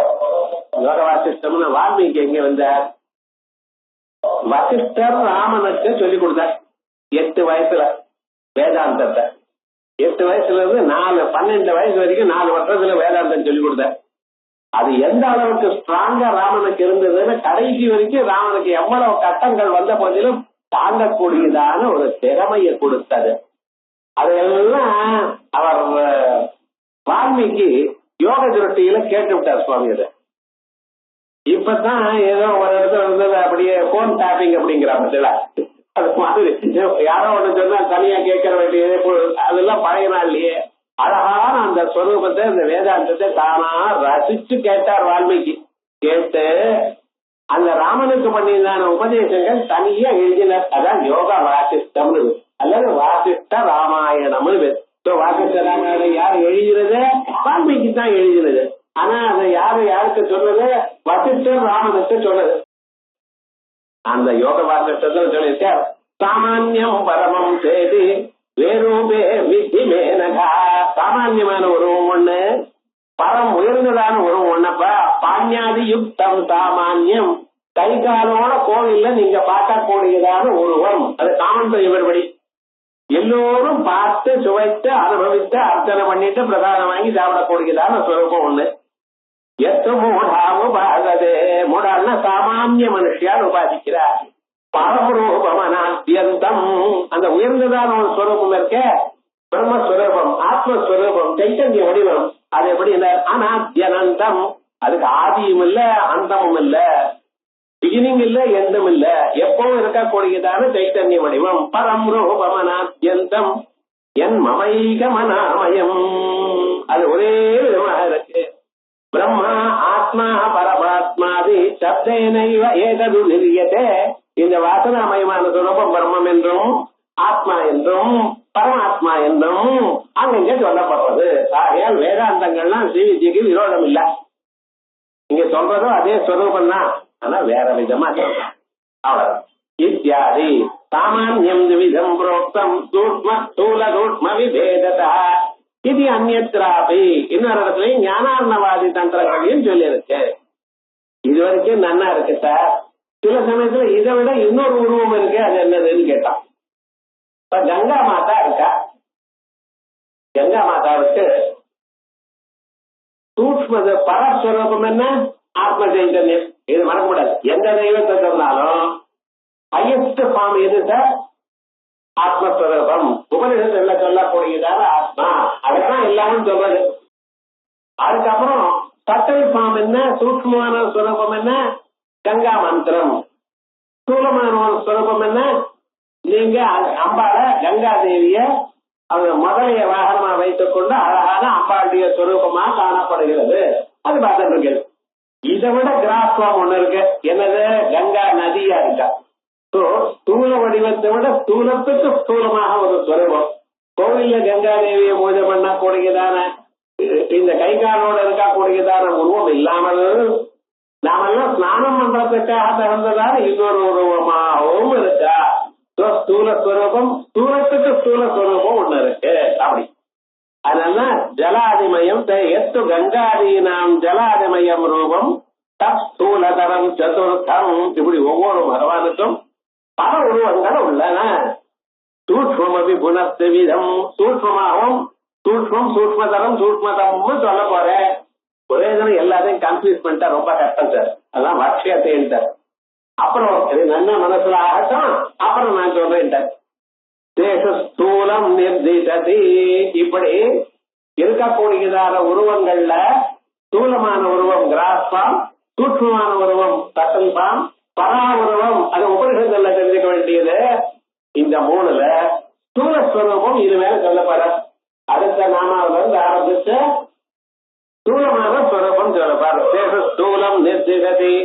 யோக வாசிஷ்டம்னு வால்மீகி எங்க வந்தார்? வசிஷ்டர் ராமனுக்கு சொல்லிக் கொடுத்தார் 8 வயசுல வேதாந்தத்தை. 8 வயசுல இருந்து 12 வயசு வரைக்கும் 4 வருஷத்துல வேதாந்தம் சொல்லிக் கொடுத்தார். அது எந்த அளவுக்கு ஸ்ட்ராங்கா ராமனுக்கு இருந்ததுன்னு கடைசி வரைக்கும் ராமனுக்கு எவ்வளவு கட்டங்கள் வந்த போதிலும் தாங்கக்கூடியதான ஒரு திறமையை கொடுத்தது. அதையெல்லாம் அவர் வால்மீகி யோக திருஷ்டியில கேட்டு விட்டார் சுவாமி. அது இப்பதான் ஏதோ ஒரு இடத்துல இருந்தது அப்படியே போன் டாப்பிங் அப்படிங்கிறாங்க. அது மாதிரி யாரோ ஒண்ணு சொன்னா தனியா கேட்கற வேண்டியது அதெல்லாம் பழைய நாள்லயே அழகான அந்த ஸ்வரூபத்தை, அந்த வேதாந்தத்தை தானா ரசிச்சு கேட்டார் வால்மீகி. கேட்டு அந்த ராமனுக்கு பண்ணியதான உபதேசங்கள் தனியா எழுதினார். அதான் யோகா வாசிஷ்டம் அல்லது வாசிஷ்ட ராமாயணம்னு. வாசிஷ்ட ராமாயணம் யாரு எழுதினது? வால்மீகி தான் எழுதினது. ஆனா அதை யாருக்கு சொன்னது? வசிஷ்டர் ராமனுக்கு சொன்னது. அந்த யோக வாசிஷ்டத்தை சொல்லியிருக்கார். சாமான்யம் பரமம் சேதி வேரூபே வித்தி மேனகா. சாமான்யமான உருவம் ஒண்ணு, பரம் உயர்ந்ததான உருவம் ஒண்ணப்பா. பாண்யாதி யுக்தம் சாமான்யம், கை காலோட கோவில்ல நீங்க பார்க்கக்கூடியதான உருவம். அது காமன் இவர்படி எல்லோரும் பார்த்து சுவைத்து அனுபவித்து அர்ச்சனை பண்ணிட்டு பிரதானம் வாங்கி சாப்பிடக்கூடியதான சுரூபம் ஒண்ணு. எத்து மூடாவு பாகதே, மூடான்னா சாமானிய மனுஷியால் உபாதிக்கிறார். பரமரூபமனாத்யந்தம், அந்த உயர்ந்ததான ஒரு ஸ்வரூபம் இருக்க பிரம்மஸ்வரூபம், ஆத்மஸ்வரூபம், சைத்தன்ய வடிவம். அது எப்படி இல்ல, அனாத்யனந்தம், அதுக்கு ஆதியும் இல்ல அந்தமும் இல்ல, பிகினிங் இல்ல எண்டும் இல்ல, எப்பவும் இருக்கக்கூடியதான சைத்தன்ய வடிவம். பரம் ரூபமனாத்யந்தம் என் மமைகமனாமயம், அது ஒரே விதமாக இருக்கு. பிரம்மா ஆத்மா பரமாத்மாதி சப்தேனைவ ஏதது நிரியதே. இந்த வாசனாமயமான சுரூபம் பிரம்மம் என்றும் ஆத்மா என்றும் பரமாத்மா என்றும் அங்கே சொல்லப்படுறது. ஆகையால் வேதாந்தங்கள்லாம் ஸ்ரீவித்யக்கு விரோதம் இல்ல. இங்க சொல்றதும் அதே ஸ்வரூபம் தான், ஆனா வேற விதமா சொல்றோம், அவ்வளவு. இத்தியாதி சாமான்யம் விதம் புரோக்தம் சூக்ம ஸ்தூல சூக்ம விபேததா இது அந்நியத்ராபி. இன்னொரு இடத்துலயும் ஞானார்ணவாதி தந்திரங்களையும் சொல்லி இருக்கு. இது வரைக்கும் நன்னா இருக்கு சார். சில சமயத்துல இதை விட இன்னொரு உருவம் இருக்கு, அது என்னதுன்னு கேட்டான். இப்ப கங்கா மாதா இருக்கா, கங்கா மாதாவுக்கு சூக்ம பரஸ்வரூபம் என்ன, ஆத்ம சைத்தன்யம். இது மறக்கக்கூடாது. எந்த தெய்வத்தை சொன்னாலும் ஹையஸ்ட் ஃபார்ம் எது சார், ஆத்மஸ்வரூபம். உபநிஷத்துல சொல்லக்கூடியதான ஆத்மா, அதுதான் எல்லாரும் சொல்றது. அதுக்கப்புறம் சட்டல் ஃபார்ம் என்ன, சூக்மமான ஸ்வரூபம் என்ன, கங்கா மந்திரம். ஸ்தூலமான ஸ்வரூபம் என்ன, நீங்க அம்பாள கங்கா தேவிய அவங்க முதலைய வாகனமா வைத்துக் கொண்டு அழகான அம்பாளுடைய ஸ்வரூபமா காணப்படுகிறது. அது பார்த்துட்டு இருக்கு. இதை விட கிராஸ் ஃபார்ம் ஒண்ணு இருக்கு, என்னது, கங்கா நதியா இருக்கா. ஸ்தூல வடிவத்தை விட ஸ்தூலத்துக்கு ஸ்தூலமாக ஒரு ஸ்வரூபம். கோவில்ல கங்கா தேவியை பூஜை பண்ணக்கூடியதான இந்த கைகாலோட இருக்கக்கூடியதான உருவம் இல்லாமல் நாமெல்லாம் ஸ்நானம் பண்றதுக்காக தகுந்ததான இன்னொரு உருவமாகவும் இருக்கா. ஸ்தூல ஸ்வரூபம், ஸ்தூலத்துக்கு ஸ்தூல ஸ்வரூபம் ஒண்ணு இருக்கு. அப்படி அதனால ஜலாதிமயம் எத்து கங்காதீனாம் ஜலாதிமயம் ரூபம் தத் ஸ்தூலதரம் சதுர்த்தம். இப்படி ஒவ்வொரு பகவானுக்கும் பல உருவங்கள் உள்ளன. சூக்மபி புனஸ்து விதம், சூக்மமாகவும் சூக்மம் சூக்மதரம் சூக்மதம்னு சொல்ல போறேன். ஒரே தினம் எல்லாத்தையும் கன்ஃபியூஸ் பண்ணிட்டா ரொம்ப கஷ்டம் சார். அதான் வாட்சியத்தை அப்புறம் இது நல்ல மனசுல ஆகட்டும், அப்புறம் நான் சொல்றேன். ஸ்தூலம் நிர்திசதி, இப்படி இருக்கக்கூடியதான உருவங்கள்ல ஸ்தூலமான உருவம் கிராஸ்பாம், சூக்மமான உருவம் தசல்பாம், பரா உருவம் அது உபனிஷத்துல தெரிஞ்சுக்க வேண்டியது. இந்த மூணுல ஸ்தூலஸ்வரூபம் இது மேல சொல்லப்பட அடுத்த நாமாவில இருந்து ஆரம்பிச்சு ஸ்தூலமான ஸ்வரூபம் சொல்லப்பாரு. ஸ்தூலம் நிர்திசதி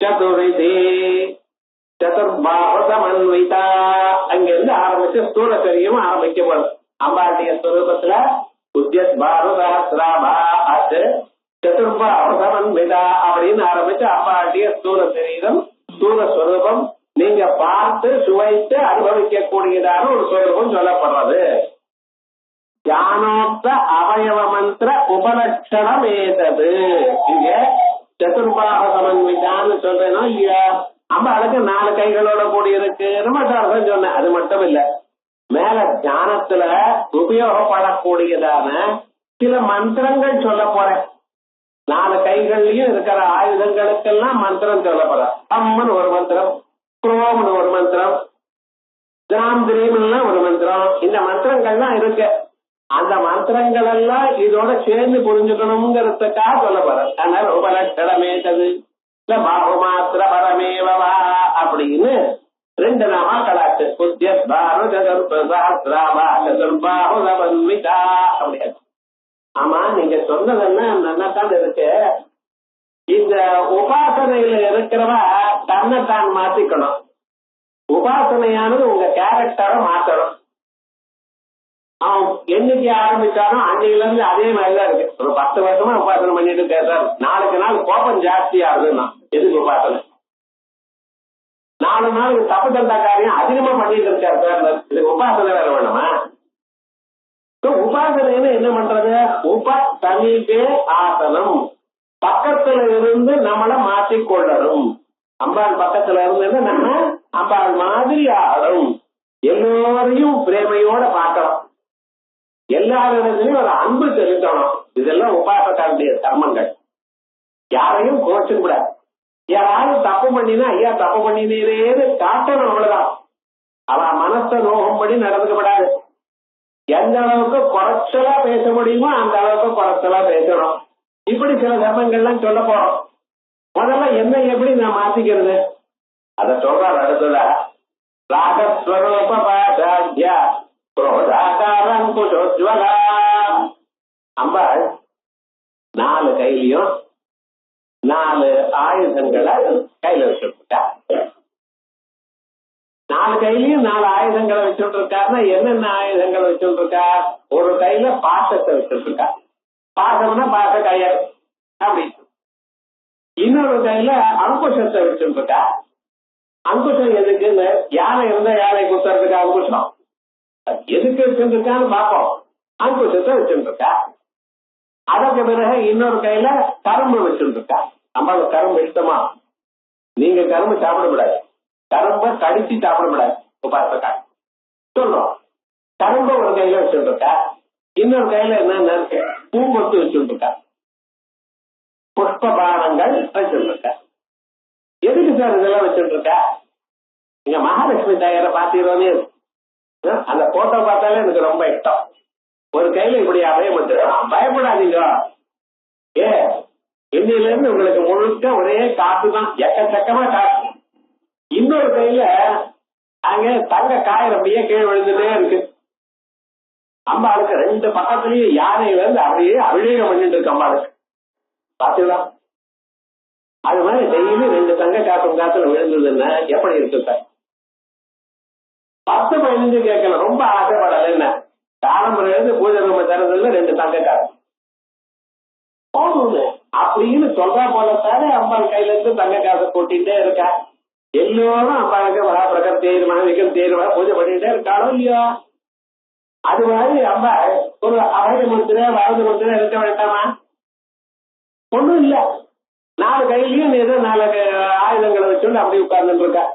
சதுரிதி சதுர்பாவசமன்விதா, அங்கிருந்து ஆரம்பிச்சு ஸ்தூல தெரியும் ஆரம்பிக்கப்படும். அம்பாளுடைய ஸ்வரூபத்துல உத்யத் பாரதாஸ்ராபா அது சதுர்பாவசமன்விதா அப்படின்னு ஆரம்பிச்சு அம்பாளுடைய ஸ்தூல சரீரம் ஸ்தூல ஸ்வரூபம் நீங்க பார்த்து சுவைத்து அனுபவிக்கக்கூடியதான ஒரு ஸ்வரூபம் சொல்லப்படுறது. தியானோக்த அவயவ மந்திர உபலட்சணம் ஏதது. இங்க சதுர்பாக சமன்விதான்னு சொல்றேனோ இல்லையா, அம்பாளுக்கு 4 கைகளோட கூடியிருக்கு அர்த்தம் சொன்னேன். அது மட்டும் இல்ல, மேல தியானத்துல உபயோகப்படக்கூடியதான சில மந்திரங்கள் சொல்ல போறேன். 4 கைகள்லயும் இருக்கிற ஆயுதங்களுக்கெல்லாம் மந்திரம் சொல்ல போறேன். அம்மன் ஒரு மந்திரம், குரோம்னு ஒரு மந்திரம், திராம் திரீம்னா ஒரு மந்திரம். இந்த மந்திரங்கள்லாம் இருக்கு. அந்த மந்திரங்கள் எல்லாம் இதோட சேர்ந்து புரிஞ்சுக்கணுங்கிறதுக்காக சொல்ல போறேன். அதனால உபலட்சணமேதது இல்ல பாகுமாத்திர பரமேவா அப்படின்னு 2 நாமாக்களாச்சு. உத்யத் பாரதர்பா சதுர்பாஹுதவன்விதா அப்படியாது. ஆமா, நீங்க சொன்னதென்ன நன்னதான் இருக்கு. இந்த உபாசனையில இருக்கிறவ தன்னைத்தான் மாத்திக்கணும். உபாசனையானது உங்க கேரக்டரை மாத்தணும். அவன் என்னைக்கு ஆரம்பிச்சானோ அன்னையில இருந்து அதே மாதிரிதான் இருக்கு. ஒரு 10 வருஷமா உபாசனை பண்ணிட்டு இருக்காரு. நாளுக்கு நாள் கோபம் ஜாஸ்தி ஆகுதுன்னா எதுக்கு உபாசனை? 4 நாள் தப்பு தந்தா காரியம் அதிகமா பண்ணிட்டு இருக்காரு. இதுக்கு உபாசனை வேற வேணுமா? உபாசனைன்னு என்ன பண்றது? உபசமீபே ஆசனம், பக்கத்துல இருந்து நம்மள மாற்றிக்கொள்ளணும். அம்பாள் பக்கத்துல இருந்து நம்ம அம்பாள் மாதிரி ஆகணும். எல்லோரையும் பிரேமையோட பார்க்கணும். எல்லாரிடத்திலையும் ஒரு அன்பு செலுத்தணும். இதெல்லாம் உபாசக்காரனுடைய தர்மங்கள். யாரையும் கோச்சுக்க கூடாது. யாராலும் தப்பு பண்ணினா ஐயா தப்பு பண்ணினேன்னு காட்டணும். அவ்வளவுதான். அவன் மனசை நோகும்படி நடந்துக்கப்படாது. எந்த அளவுக்கு குறைச்சலா பேச முடியுமோ அந்த அளவுக்கு குறைச்சலா பேசணும். இப்படி சில தர்மங்கள்லாம் சொல்ல போறோம். முதல்ல என்ன எப்படி நான் மாத்திக்கிறது அத சொல்றாரு. அடுத்தத ராகஸ்வரூபாத்யா புரோதாகாரம் குஷோஜ்வலா. அம்பாள் 4 கையிலையும் 4 ஆயுதங்களை கையில வச்சுருக்கா. 4 கையிலையும் 4 ஆயுதங்களை வச்சுட்டு இருக்காருன்னா என்னென்ன ஆயுதங்களை வச்சுட்டு இருக்கா? ஒரு கையில பாசத்தை வச்சுட்டு இருக்கா. பாசம்னா பாச கயர் அப்படி. இன்னொரு கையில அங்குஷத்தை வச்சுட்டு இருக்கா. அங்குஷம் எதுக்குன்னு யானை இருந்தா யானை குத்துறதுக்கு அங்குஷம் எதுக்கு வச்சுட்டு இருக்கான்னு பார்ப்போம். அங்குஷத்தை வச்சுட்டு இருக்கா. அதற்கு பிறகு இன்னொரு கையில கரும்பு வச்சுட்டு இருக்கா. நம்மளுக்கு கரும்பு இஷ்டமா? நீங்க கரும்பு சாப்பிடக்கூடாது. கரும்பை கடிச்சு சாப்பிடக்கூடாது. உபாசக்கா சொல்றோம். கரும்பு ஒரு கையில வச்சுட்டு இருக்கா. இன்னொரு கையில என்ன பூங்கொத்து வச்சுட்டு இருக்கா. புஷ்பபானங்கள் வச்சுட்டு இருக்கா. எதுக்கு சார் இதெல்லாம் வச்சுட்டு இருக்கா? நீங்க மகாலட்சுமி தாயார பாத்தீங்கன்னு அந்த போட்டோ பார்த்தாலே எனக்கு ரொம்ப இஷ்டம். ஒரு கையில இப்படி அபயம் பயப்படாதீங்க. இன்னையில இருந்து உங்களுக்கு முழுக்க ஒரே காசு தான், எக்கச்சக்கமா காசு. இன்னொரு கையில அங்க தங்க காயர் அப்படியே கீழே விழுந்துட்டே இருக்கு. அம்பாளுக்கு 2 பக்கத்துலயும் யானையில இருந்து அப்படியே அபிஷேகம் பண்ணிட்டு இருக்கு அம்பாளுக்கு. பாத்தீங்களா? அது மாதிரி டெய்லி 2 தங்க காசும் காத்துல விழுந்ததுன்னா எப்படி இருக்கு சார்? 10-15 கேட்கல, ரொம்ப ஆசைப்படல. என்ன காலம்புல இருந்து பூஜை ரூம தரதுல 2 தங்க காசு போதும் அப்படின்னு சொல்றா போலத்தானே அம்பாள் கையில இருந்து தங்க காசை போட்டிட்டே இருக்கா. எல்லோரும் அம்பாளுக்கு மகாபிரகம் தேர்மா விகம் தேர்வா பூஜை பண்ணிட்டே இருக்காளோ இல்லையோ? அது மாதிரி அம்பாள் ஒரு அபய முத்திரை வரது முத்திரை இருக்க வேண்டாமா? ஒண்ணும் இல்ல. 4 கையிலையும் ஏதோ 4 ஆயுதங்களை வச்சுட்டு அப்படி உட்கார்ந்துட்டு இருக்கா.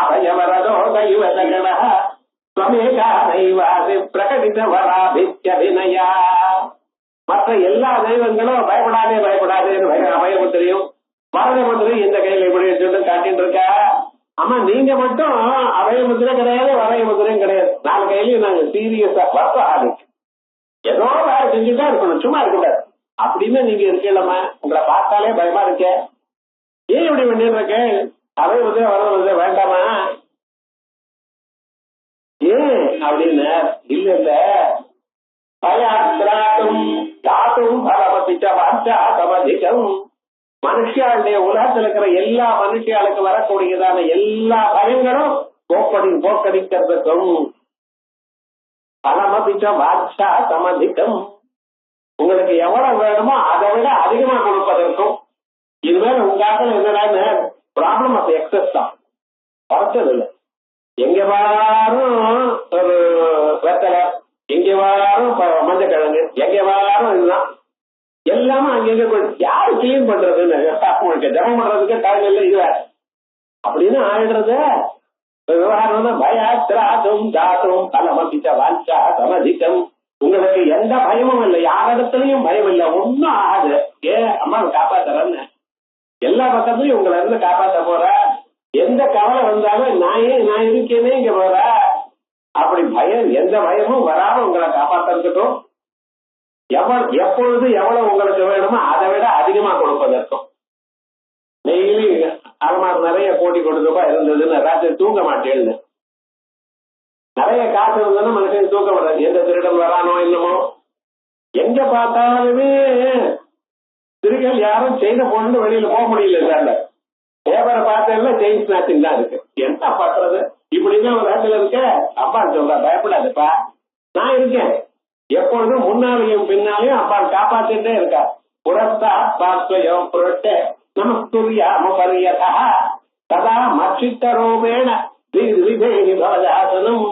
அபயவரதோ கைவதகண பிரகடித வராபித்யபிநயா. மற்ற எல்லா தெய்வங்களும் பயப்படாதே அபயமுத்திரையும் வரதமுத்திரையும் இந்த கையில இப்படி வச்சுட்டு காட்டிட்டு இருக்கா. ஆமா நீங்க மட்டும் அபயமுத்திரை கிடையாது, வரயமுத்திரையும் கிடையாது. 4 கையிலையும் நாங்க சீரியஸா வர்த்தம் ஏதோ வேலை செஞ்சுதான் இருக்கணும், சும்மா இருக்கக்கூடாது அப்படின்னு நீங்க இருக்கலாமா? உங்களை பார்த்தாலே பயமா இருக்க. ஏன் இப்படி பண்ணிருக்க? அபயமுத்திரை வரதமுத்திரை வேண்டாமா? ஏன் அப்படின்னு இல்ல இல்ல பயாத்ராக்கும் தாத்தும் பரமபிச்ச வாஞ்சாதமதிகம். மனுஷியாளுடைய உலகத்தில் இருக்கிற எல்லா மனுஷியாளுக்கு வரக்கூடியதான எல்லா பயங்களும் போக்கடிக்கிறதுக்கும் பரமபிச்ச வாஞ்சாதமதிகம். உங்களுக்கு எவ்வளவு வேணுமோ அதை விட அதிகமா கொடுப்பதற்கும். இதுவே உங்காக்கள் என்னடா ப்ராப்ளம் ஆஃப் எக்ஸஸ் தான், குறைச்சது இல்லை. எங்க வாரும் ஒரு வெத்தலை, எங்க வாரும் மஞ்சக்கிழங்கு, எங்க வாரும் இதுதான் எல்லாமே அங்கங்க யாரு கிளீன் பண்றதுன்னு உங்களுக்கு ஜபம் பண்றதுக்கு டைம் இல்லை. இது வேற அப்படின்னு ஆயிடுறது விவகாரம் தான். பயாத்ராதும் தாத்தும் பலமபிச்ச வாஞ்சா சமதிக்கம். உங்களுக்கு எந்த பயமும் இல்லை, யாரிடத்துலயும் பயம் இல்லை, ஒன்னும் ஆகாது. அம்மாவை காப்பாத்துறேன்னு எல்லா பக்கத்துலயும் உங்களை இருந்து காப்பாற்ற போற. எந்த கவலை வந்தாலும் நான் இருக்கேனே இங்க போற. அப்படி பயம் எந்த பயமும் வராம உங்களை காப்பாற்றுறதுக்கும் எப்பொழுது எவ்வளவு உங்களுக்கு வேணுமோ அதை விட அதிகமா கொடுப்பதற்கும். டெய்லி அலமாரி நிறைய கோடி கொடுத்தப்பா இருந்ததுன்னு ராத்திரி தூங்க மாட்டேன்னு. நிறைய காசு இருந்ததுன்னா மனுஷன் தூக்க மாட்டாது. எந்த திருடன் வரானோ என்னமோ. எங்க பார்த்தாலுமே திருகள் யாரும் செயின போட்டு வெளியில போக முடியல சார். பேப்பரை பார்த்தேன்னா செயின் ஸ்நாச்சிங் தான் இருக்கு. என்ன பண்றது? இப்படிதான் ஒரு இடத்துல இருக்க. அப்பா சொல்றா பயப்படாதுப்பா, நான் இருக்கேன். எப்பொழுதும் முன்னாலையும் பின்னாலையும் அப்பா காப்பாத்திட்டே இருக்கா. புறத்தா பார்த்தையோ புரட்ட நமஸ்துரியாமபரியதா ததா மச்சித்தரோபேண விதேகி பவஜாசனம்.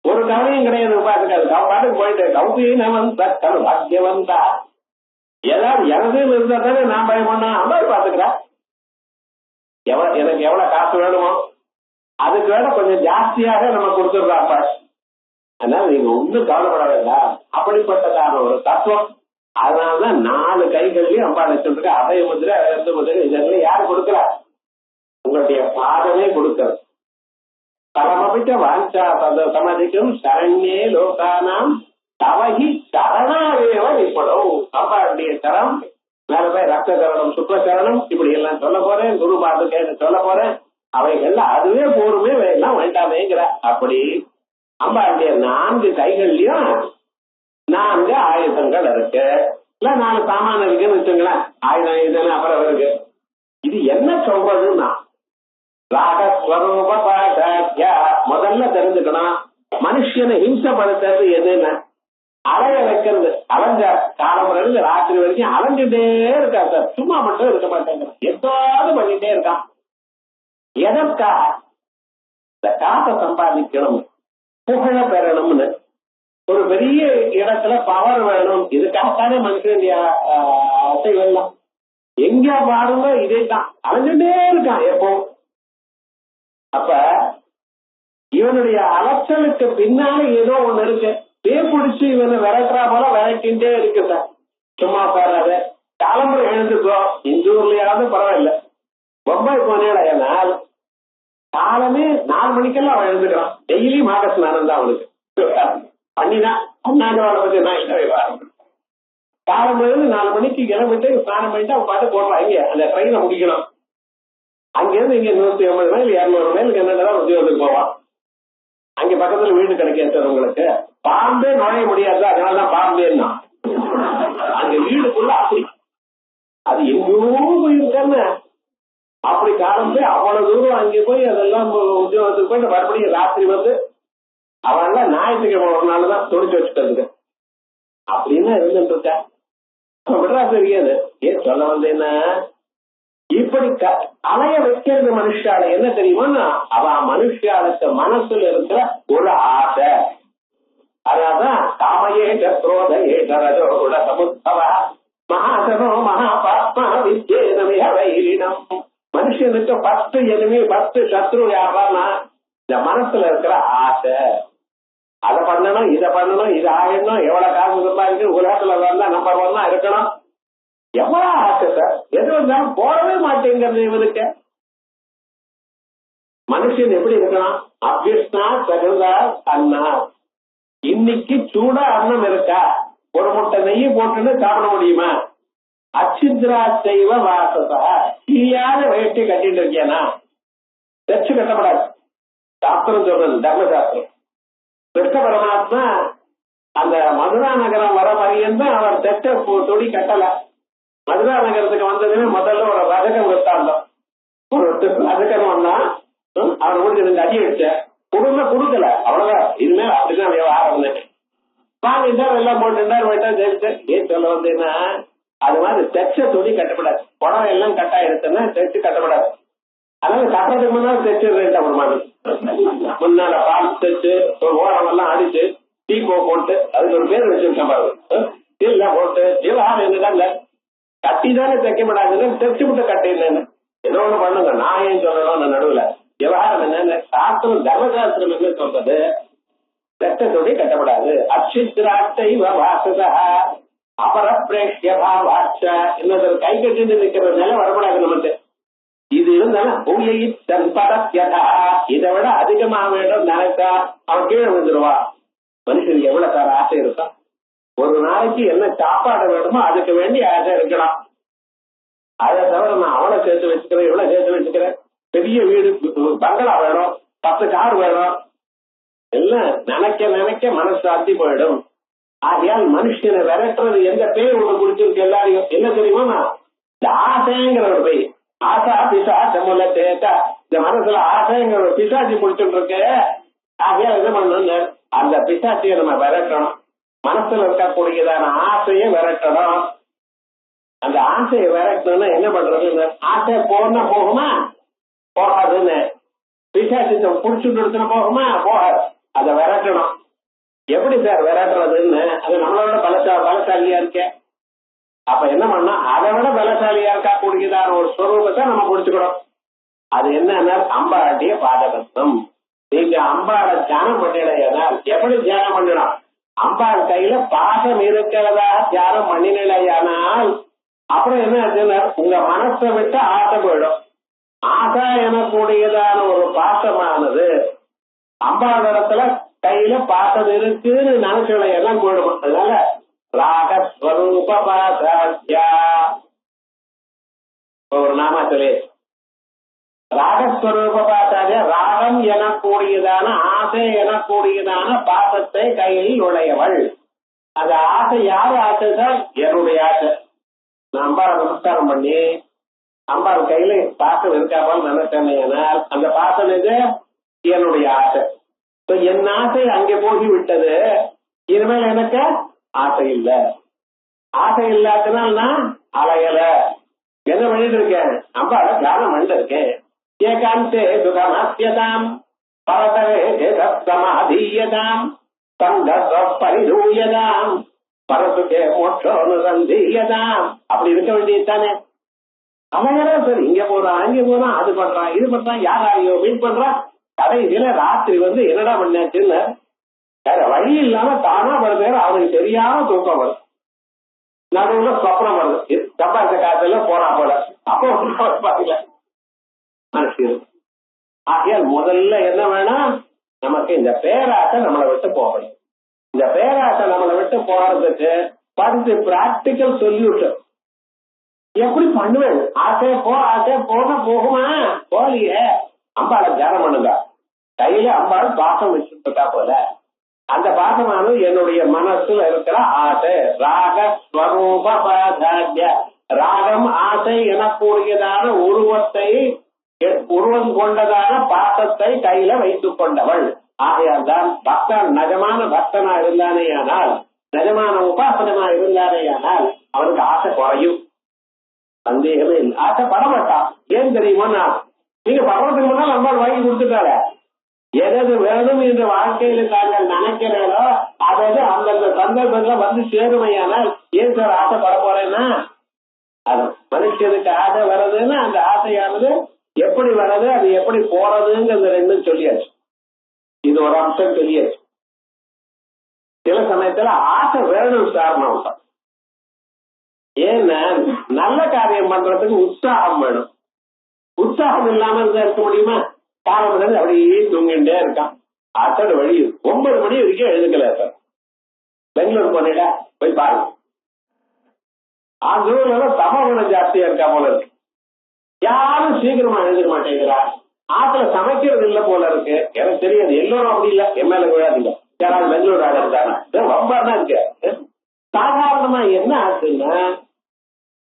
ஒரு கவலையும் கிடையாது பாத்துக்காது. பாட்டுக்கு போயிட்டு கௌபீனவந்த கரு பாக்கியவந்தா. ஏதாவது எனதுன்னு இருந்தா தானே நான் பயப்படா. அம்பாள் பாத்துக்கிறா. எனக்கு எவ்வளவு காசு வேணுமோ அதுக்கு வேற கொஞ்சம் ஜாஸ்தியாக நம்ம கொடுத்துடுறா அம்பாள். அதனால நீங்க ஒன்னும் கவலைப்பட வேண்டாம். அப்படிப்பட்டதான ஒரு தத்துவம். அதனாலதான் 4 கைகள்லயும் அம்பாள் வச்சிருக்க. அபய முதிரை, அகர்ந்த முதிரை இதெல்லாம் யாரு கொடுக்கிறா? உங்களுடைய பாதமே கொடுக்கிறது. பரமபிட்ட வாஞ்சா சமதிக்கும் சரண்யே லோகானாம் தவகி சரணாவேவ நிப்படும். அம்பாளுடைய சரம் மேல போய் ரத்த சரணம், சுக்ல சரணம் இப்படி எல்லாம் சொல்ல போறேன். குரு பாதுகேன்னு சொல்ல போறேன். அவைகள்ல அதுவே போருமே எல்லாம் வேண்டாமேங்கிற. அப்படி அம்பாளுடைய 4 கைகள்லயும் 4 ஆயுதங்கள் இருக்கு. இல்ல 4 சாமான இருக்குன்னு வச்சுங்களேன். ஆயுதம் இதுன்னு அப்புறம் இருக்கு. இது என்ன சொல்றதுன்னா ராகஸ்வரூப முதல்ல தெரிஞ்சுக்கணும். மனுஷனை ஹிம்சப்படுத்துறது எதுன்னு அலைய வைக்கிறது. அலைஞ்ச காலம்புல இருந்து ராத்திரி வரைக்கும் அலைஞ்சுட்டே இருக்கா சார். சும்மா மட்டும் இருக்க மாட்டேங்க. எதாவது பண்ணிட்டே இருக்கான். எதற்காக? இந்த காசை சம்பாதிக்கணும், புகழ பெறணும்னு, ஒரு பெரிய இடத்துல பவர் வேணும். இதுக்காகத்தானே மனுஷனுடைய ஆசைகள்லாம். எங்க பாருங்க இதே தான். அலைஞ்சுட்டே இருக்கான் எப்போ. அப்ப இவனுடைய அலைச்சலுக்கு பின்னால ஏதோ ஒண்ணு இருக்கு. பேர் பிடிச்சு இவனை விரட்டுறா போல விரட்டின்டே இருக்கு சார். சும்மா உட்காராத, காலம்புரை எழுந்துக்கோ. இந்த ஊர்லயாவது பரவாயில்ல. பொம்பாய் போனேனால் காலமே 4 மணிக்கெல்லாம் அவன் எழுந்துக்கிறான். டெய்லி மாக ஸ்நானம் தான் அவனுக்கு. பண்ணிதான் அண்ணாண்டு வாழ பத்தி நான் இல்லை. காலம் 4 மணிக்கு கிளம்பிட்டு ஸ்நானம் பண்ணிட்டு அவன் பாட்டு போடுறான். இங்க அந்த ட்ரெயினை முடிக்கணும். அங்கிருந்து இங்க 150 மைல் 200 மைலுக்கு என்னதான் உத்தியோகத்துக்கு போவான். அங்க பக்கத்துல வீடு கிடைக்காது சார் உங்களுக்கு. பாம்பே நுழைய முடியாது. அதனாலதான் பாம்பேன்னா அங்க வீடுக்குள்ள அப்படி அது எங்கேயோ போயிருக்கான்னு அப்படி காலம் போய் அவ்வளவு தூரம் அங்கே போய் அதெல்லாம் உத்தியோகத்துக்கு போயிட்டு மறுபடியும் ராத்திரி வந்து அவன் ஞாயிற்றுக்கிழமை ஒரு நாள் தான் துடிச்சு வச்சுட்டு அப்படின்னு இருந்துட்டு இருக்கா. விடுறா தெரியாது. ஏன் சொல்ல வந்தேன்னா இப்படி அலைய வைக்கிறது மனுஷால என்ன தெரியுமா? அவன் மனுஷாளுக்கு மனசுல இருக்கிற ஒரு ஆசை. அதான் காமையே சத்ரோத ஏகரஜோட சமுத்தவ மகாசனோ மகாபாத்மா வித்யேனம். மனுஷனுக்கு 10 எனிமி 10 சத்ரு யாருன்னா இந்த மனசுல இருக்கிற ஆசை. அதை பண்ணணும், இதை பண்ணணும், இது ஆகணும், எவ்வளவு காசு சம்பாதிக்கணும், உலகத்துல வந்தா நம்பர் 1 இருக்கணும். எவ்வளவு ஆசை சார். எது வந்தாலும் போடவே மாட்டேங்கிறது இவனுக்கு. மனுஷன் எப்படி இருக்கணும்? அபிஷ்ணா தகுந்தா அண்ணா. இன்னைக்கு சூடா அன்னம் இருக்கா? ஒரு முட்டை நெய் போட்டுன்னு சாப்பிட முடியுமா? அச்சித்ரா செய்வ வாசதா. தீயாத வேட்டி கட்டிட்டு இருக்கியானா தச்சு கட்டப்படாது. சாஸ்திரம் சொல்றது தர்மசாஸ்திரம். கிருஷ்ண பரமாத்மா அந்த மதுரா நகரம் வர பரியந்தான் அவர் தெச்ச தொடி கட்டல. மதுரா நகரத்துக்கு வந்ததுமே முதல்ல ஒரு ரஜகம் வித்தாந்தம். ஒரு ரஜகம் வந்தா அவர் வீட்டுக்கு 2 அடி அடிச்ச குடும்ப கொடுக்கல. அவ்வளவுதான். இனிமேல் அப்படிதான் விவகாரம். வாங்கிட்டார், எல்லாம் போட்டுட்டார், போயிட்டா ஜெயிச்சு. ஏன் சொல்ல வந்தேன்னா அது மாதிரி தெச்ச துணி கட்டப்படாது. புடவை எல்லாம் கட்டா எடுத்தேன்னா தைச்சு கட்டப்படாது. அதனால கட்டுறதுக்கு முன்னாடி தைச்சு ரேட்டா ஒரு மாதிரி முன்னால பால் தைச்சு ஓரம் எல்லாம் அடிச்சு டீப்போ போட்டு அதுக்கு ஒரு பேர் வச்சிருக்கேன் பாரு. இல்ல போட்டு விவகாரம் என்னதான் கட்டி தானே தைக்கப்படாதுன்னு தைச்சு விட்டு கட்டிடலன்னு ஏதோ ஒண்ணு பண்ணுங்க. நான் ஏன் சொல்லணும் நடுவுல விவகாரம் என்னன்னு சாஸ்திரம் தர்மசாஸ்திரம் என்ன சொல்றது? தெச்ச துணி கட்டப்படாது. அச்சித்ராட்டை வாசதா அபரப்பிரேஷ்ய பாவாட்ச. இன்னொரு கை கட்டிட்டு நிக்கிற நிலை வரக்கூடாது நமக்கு. இது இருந்தாலும் இதை விட அதிகமாக வேண்டும் நினைத்தா அவன் கீழே விழுந்துருவா. மனுஷனுக்கு எவ்வளவு சார் ஆசை இருக்கும்? ஒரு நாளைக்கு என்ன சாப்பாடு வேணுமோ அதுக்கு வேண்டி ஆசை இருக்கலாம். அதை தவிர நான் அவளை சேர்த்து வச்சுக்கிறேன், இவ்வளவு சேர்த்து வச்சுக்கிறேன், பெரிய வீடு பங்களா வேணும், 10 கார் வேணும், எல்லாம் நினைக்க நினைக்க மனசாத்தி போயிடும். ஆகையால் மனுஷனை விரட்டுறது எந்த பேர் ஒண்ணு குடிச்சிருக்கு எல்லாரையும் என்ன தெரியுமா? இந்த ஆசைங்கிற ஒரு பேர். ஆசா பிசாச முல்ல தேட்டா. இந்த மனசுல ஆசைங்கிற ஒரு பிசாச்சி குடிச்சுட்டு இருக்கு. ஆகையால் என்ன பண்ணணும்? அந்த பிசாச்சியை நம்ம விரட்டணும். மனசுல இருக்கக்கூடியதான ஆசையை விரட்டணும். அந்த ஆசையை விரட்டணும்னா என்ன பண்றது? ஆசை போனா போகுமா? போகாதுன்னு. பிசாசித்தம் புடிச்சுட்டு எடுத்துன போகுமா? போகாது. அதை விரட்டணும். எப்படி சார் விரட்டுறதுன்னு? அது நம்மளோட பலசாலியா இருக்க. அப்ப என்ன பண்ணா, அதை விட பலசாலியா இருக்கா கூடியதான ஒரு ஸ்வரூபத்தை நம்ம புடிச்சுக்கணும். அது என்னன்னா அம்பாளுடைய பாதபத்தம். நீங்க அம்பாளை தியானம் பண்ணினா எப்படி தியானம் பண்ணணும்? அம்பாள் கையில பாசம் இருக்கிறதா தியானம் பண்ணினால் அப்புறம் என்ன ஆச்சுன்னா உங்க மனசை விட்டு ஆசை போயிடும். ஆசை எனக்கூடியதான ஒரு பாசமானது அம்பாள் இடத்துல கையில பாசம் இருக்குன்னு நினைச்சவளை எல்லாம் போயிடும். அதனால ராகஸ்வரூப பாசாத்யா ஒரு நாமா சொல்லி ராகஸ்வரூப பாசாத்யா ராகம் எனக்கூடியதான ஆசை எனக்கூடியதான பாசத்தை கையில் உடையவள். அந்த ஆசை யாரு ஆசை சார்? என்னுடைய ஆசை. நான் அம்பாளை நமஸ்காரம் பண்ணி அம்பாள் கையில பாசம் இருக்காமல் நினைச்சேனால் அந்த பாசம் இது என்னுடைய ஆசை. என் ஆசை அங்கே போகி விட்டது. இனிமேல் எனக்கு ஆசை இல்லை. ஆசை இல்லாதனால் நான் அலையல. என்ன பண்ணிட்டு இருக்கேன்? அம்பாளை தியானம் பண்ணிட்டு இருக்கேன். ஏகாந்தே சுகமாத்யதாம் பரதவே சமாதீயதாம் பரிதூயதாம் பரசுக்கே மோட்சோனு சந்தீயதாம். அப்படி இருக்க வேண்டியதுதானே. அவங்கதான் சரி இங்க போறான் அங்க போறான், அது பண்றான் இது பண்றான், யாரையோ மீட் பண்றான். கடைசியில ராத்திரி என்னடா பண்ணாச்சுன்னு வேற வழி இல்லாம தானா வருது. அவனுக்கு தெரியாம தூக்கம் வருது. நடுவுல சொப்பனம் வருது. சம்பாதிச்ச காத்துல போனா போல. அப்போ மனசு ஆகையால் முதல்ல என்ன வேணும்? நமக்கு இந்த பேராசை நம்மளை விட்டு போகணும். இந்த பேராசை நம்மளை விட்டு போறதுக்கு படுத்து பிராக்டிக்கல் சொல்யூஷன் எப்படி பண்ணுவேன்? ஆசை போன போகுமா? போலியே. அம்பாளை தியானம் பண்ணுங்க. கையில அம்பாள் பாசம் வச்சுட்டு இருக்கா போல. அந்த பாசமானது என்னுடைய மனசுல இருக்கிற ஆசை. ராக ஸ்வரூப பாசாத்ய ராகம் ஆசை எனக்கூடியதான உருவம் கொண்டதான பாசத்தை கையில வைத்துக் கொண்டவள். ஆகையால் தான் பக்தன் நிஜமான பக்தனா இருந்தானேயானால், நிஜமான உபாசனமா இருந்தானேயானால் அவனுக்கு ஆசை குறையும். சந்தேகமே இல்லை. ஆசை படமாட்டான். ஏன் தெரியுமா? நீங்க படுறதுக்கு முன்னால் அம்பாள் வாங்கி கொடுத்துட்டாரு. எது வேணும் என்று வாழ்க்கையில தாங்கள் நினைக்கிறீங்களோ அதாவது அந்தந்த சந்தர்ப்பத்துல சேருமையானால் ஏன் சார் ஆசைப்பட போறேன்னா, அது மனுஷனுக்கு ஆசை வர்றதுன்னா அந்த ஆசையானது எப்படி வர்றது, அது எப்படி போறதுங்கிறது ரெண்டும் சொல்லியாச்சு. இது ஒரு அம்சம் சொல்லியாச்சு. சில சமயத்துல ஆசை வேணும் சாரணம். ஏன்னா நல்ல காரியம் பண்றதுக்கு உற்சாகம் வேணும். உற்சாகம் இல்லாம இருக்க முடியுமா? காலம் அப்படியே தூங்கிட்டே இருக்கான். அத்தனை வழி 9 மணி வரைக்கும் எழுதுக்கல சார். பெங்களூர் போனீங்களா? போய் பாருங்க. அந்த ஊர்ல தமகுணம் ஜாஸ்தியா இருக்கா போல இருக்கு. யாரும் சீக்கிரமா எழுதுக்க மாட்டேங்கிறா. ஆத்துல சமைக்கிறது இல்ல போல இருக்கு. எனக்கு தெரியாது. எல்லோரும் அப்படி இல்ல. எம்எல்ஏ விழாதீங்க. யாராவது பெங்களூர் ஆக இருந்தாங்க ரொம்ப தான் இருக்கு. சாதாரணமா என்ன ஆச்சுன்னா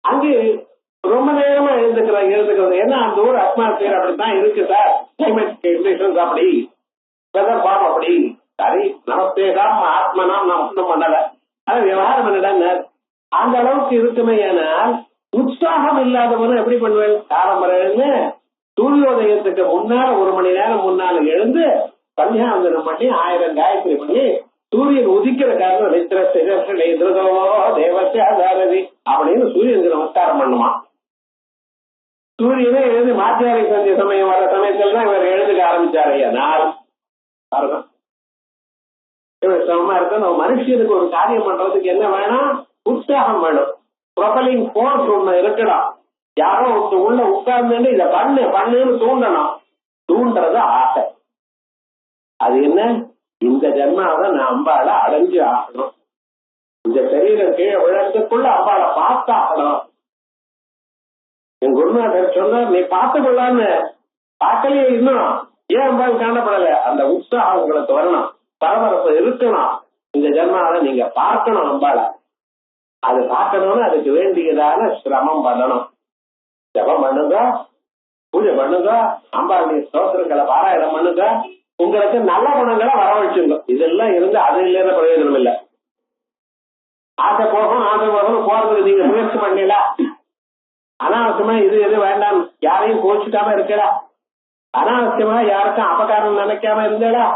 அங்கு ரொம்ப நேரமா எழுதுக்கிறது. ஏன்னா அந்த ஊர் அட்மாஸ்பியர் அப்படித்தான் இருக்கு சார். கிளைமேட் கண்டிஷன்ஸ் அப்படி, வெதர் ஃபார்ம் அப்படி. சரி, நமஸ்தேகாம் ஆத்மனாம் நாம் ஒன்றும் பண்ணல. ஆனா விவகாரம் என்னடா அந்த அளவுக்கு இருக்குமே. ஏனால் உற்சாகம் இல்லாதவனும் எப்படி பண்ணுவேன்? காலம்பரைன்னு சூரியோதயத்துக்கு முன்னால 1 மணி நேரம் முன்னால எழுந்து சந்தியாவந்தனம் பண்ணி 1000 காயத்ரி பண்ணி சூரியன் உதிக்கிற காரணம் தேவசி அப்படின்னு சூரியனுக்கு நமஸ்காரம் பண்ணுமா. சூரியனே எழுதி மாத்தியாரை சந்திய சமயம் வர சமயத்துல தான் இவர் எழுதுக்க ஆரம்பிச்சாரு. நாள் பாருங்க இவர் சமமா இருக்க. நம்ம மனுஷனுக்கு ஒரு காரியம் பண்றதுக்கு என்ன வேணும்? உற்சாகம் வேணும். ப்ரொபலிங் போர்ஸ் ஒண்ணு இருக்கணும். யாரோ உள்ள உட்கார்ந்து இதை பண்ணுன்னு தூண்டணும். தூண்டுறது ஆசை. அது என்ன? இந்த ஜென்மாவை நான் அம்பாளை அடைஞ்சு ஆகணும். இந்த சரீரம் கீழே விழறதுக்குள்ள அம்பாளை பார்த்தாகணும். என் குருநாதர் சொன்னார், நீ பார்த்து கொள்ளான்னு. பார்க்கலையே இன்னும். ஏன் அம்பாள் காணப்படல? அந்த உற்சாகம் உங்களுக்கு வரணும். பரபரப்பு இருக்கணும். இந்த ஜென்மாவை நீங்க பார்க்கணும் அம்பாளை. அது பார்க்கணும்னு அதுக்கு வேண்டியதான சிரமம் பண்ணணும். ஜபம் பண்ணுங்க, பூஜை பண்ணுங்க, அம்பாளுடைய ஸ்தோத்திரங்களை பாராயணம் பண்ணுங்க. உங்களுக்கு நல்ல குணங்களை வரவழைச்சுங்க. இதெல்லாம் இருந்து அது இல்லைன்னு பிரயோஜனம் இல்லை. ஆசை போகணும் போறதுக்கு நீங்க முயற்சி பண்ணல. அனாவசியமா இது எது வேண்டாம், யாரையும் கோச்சுக்காம இருக்கடா, அனாவசியமா யாருக்கும் அபகாரம் நினைக்காம இருந்தடா.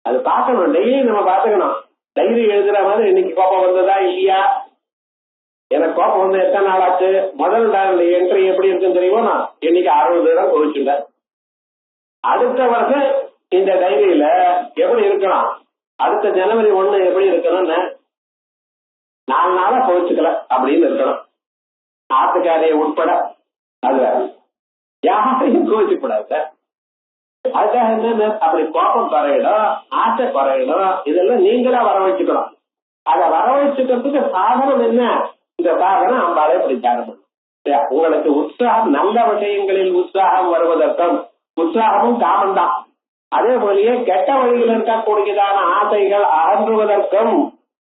அது பார்க்கணும், டெய்லி நம்ம பார்த்துக்கணும். டைரி எழுதுற மாதிரி இன்னைக்கு கோபம் வந்ததா இல்லையா, எனக்கு கோபம் வந்து எத்தனை நாள் ஆச்சு, முதல் நாள் என்ட்ரி எப்படி இருக்குன்னு தெரியுமா, இன்னைக்கு 60 இடம் கோவிச்சுட்டேன். அடுத்த வருஷம் இந்த டைரியில எப்படி இருக்கணும், அடுத்த ஜனவரி 1 எப்படி இருக்கணும்னு 4 நாளா கோவிச்சுக்கல அப்படின்னு இருக்கணும். ஆத்துக்காரையை உட்பட அது யாரையும் கோவிச்சுக்கூடாது சார். அதுக்காக என்ன, அப்படி கோபம் குறையிடும், ஆசை குறையிடும், இதெல்லாம் நீங்களா வர வச்சுக்கணும். அதை வர வச்சுக்கிறதுக்கு சாதனம் என்ன, இந்த சாதனம் அம்பாலே இப்படி சாதனம். உங்களுக்கு உற்சாகம், நல்ல விஷயங்களில் உற்சாகம் வருவதற்கும், உற்சாகமும் காமந்தான். அதே போலயே கெட்ட வழியில் இருக்கக்கூடியதான ஆசைகள் அகன்றுவதற்கும்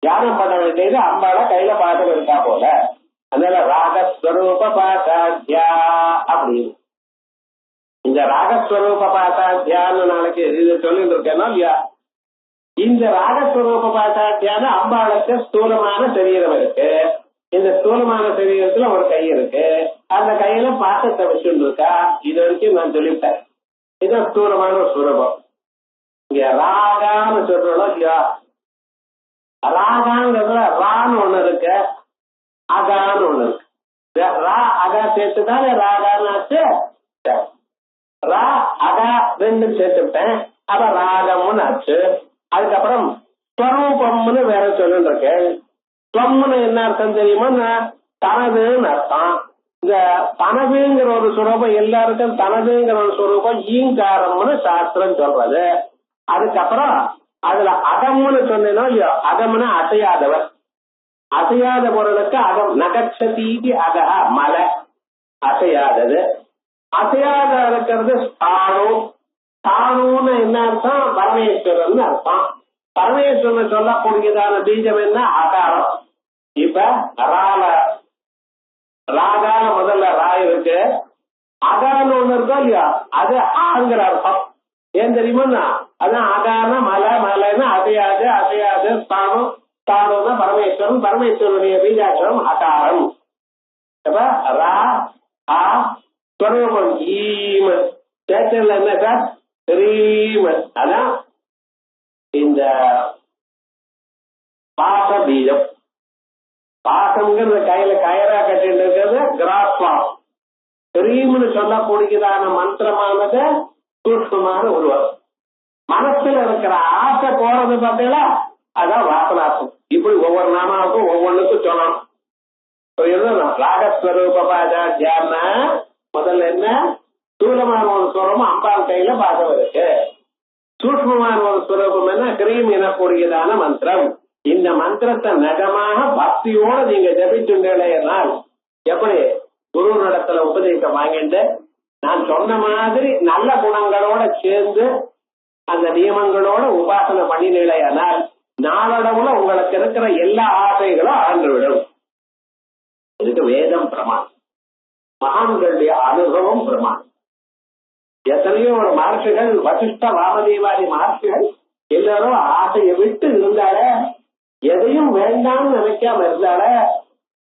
தியானம் பண்ண வேண்டியது அம்பால கையில பாட்டு இருக்கா போல. அதனால ராகஸ்வரூப பாட்டாத்யா அப்படின்னு இந்த ராகஸ்வரூப பாட்டாத்தியான்னு நாளைக்கு இது சொல்லிட்டு இருக்கேன்னா இல்லையா. இந்த ராகஸ்வரூப பாட்டாத்தியான அம்பாளுக்கு ஸ்தூலமான சரீரம் இருக்கு. இந்த ஸ்தூலமான சரீரத்துல ஒரு கை இருக்கு, அந்த கையில பாசத்தை வச்சுட்டு இருக்கா. இது வரைக்கும் நான் சொல்லிட்டேன். இது ஸ்தூலமான ஒரு சுரூபம். இங்க ராகான்னு சொல்றோம் இல்லையா, ராகாங்கிறதுல ரான்னு ஒண்ணு இருக்கு, அகான்னு ஒண்ணு இருக்கு. ரா அகா சேர்த்துதான் ராகான்னு ஆச்சு. ரா அகா ரெண்டு சேர்த்துட்டேன், அப்ப ராகம்னு ஆச்சு. அதுக்கப்புறம் ஸ்வரூபம்னு வேற சொல்லிட்டு இருக்கேன். ஸ்வம்னு என்ன அர்த்தம் தெரியுமா, தனதுன்னு அர்த்தம். இந்த தனதுங்கிற ஒரு சுரூபம் எல்லாருக்கும் தனதுங்கிற ஒரு சுரூபம் ஈங்காரம்னு சாஸ்திரம் சொல்றது. அதுக்கப்புறம் அதுல அகம்னு சொன்னேனோ இல்லையோ, அகம்னு அசையாதவர், அசையாத பொருளுக்கு அகம். நகச்சதீதி அகா மலை, அசையாதது. அசையாத இருக்கிறது ஸ்தானு. ஸ்தானுன்னு என்ன அர்த்தம், பரமேஸ்வரன் அர்த்தம். பரமேஸ்வரன் சொல்லக்கூடியதான பீஜம் என்ன, அகாரம். இப்ப ராகால முதல்ல ரா இருக்கு, அகான்னு ஒண்ணு இருக்கோ இல்லையா, அது ஆங்கிற அர்த்தம். ஏன் தெரியுமா, அதான் அகான மலை, மலைன்னு அசையாது, அசையாது. ஸ்தானம், ஸ்தானம்னா பரமேஸ்வரன், பரமேஸ்வரனுடைய பீஜாட்சரம் அகாரம். இப்ப ரா ஆ ஸ்வரூபம் ஈம, சேச்சன்ல என்ன சார், ரீம. அதான் இந்த பாச பீஜம். பாசம்ங்கிறது கையில கயரா கட்டிட்டு இருக்கிறது கிராஸ்வாம். ரீம்னு சொல்லக்கூடியதான மந்திரமானது சூட்சமான உருவம். மனசுல இருக்கிற ஆசை போறது பார்த்தீங்களா, அதான் வாசனாசம். இப்படி ஒவ்வொரு நாமாவுக்கும் ஒவ்வொன்றுக்கும் சொல்லணும். ராகஸ்வரூபாச்சாரியான்னா முதல்ல என்ன, ஸ்தூலமான ஒரு ஸ்வரமும் அம்பாள் கையில பாசம் இருக்கு. சூட்சமான ஒரு ஸ்வரூபம் என்ன, கிரீம் எனக்கூடியதான மந்திரம். இந்த மந்திரத்தை நிஜமாக பக்தியோட நீங்க ஜபிச்சுண்டேனால், எப்படி குரு நடத்துல உபதேசம் வாங்கிட்டு நான் சொன்ன மாதிரி நல்ல குணங்களோட சேர்ந்து அந்த நியமங்களோட உபாசனை பண்ணினேனால் நாளடவுல உங்களுக்கு இருக்கிற எல்லா ஆசைகளும் அகன்றுவிடும். இதுக்கு வேதம் பிரமாணம், மகான்களுடைய அனுபவம் பிரமாணம். எத்தனையோ ஒரு மகர்ஷிகள், வசிஷ்ட வாமதேவாதி மகர்ஷிகள் எல்லாரும் ஆசையை விட்டு இருந்தால, எதையும் வேண்டாம்னு நினைக்காம இருந்தால,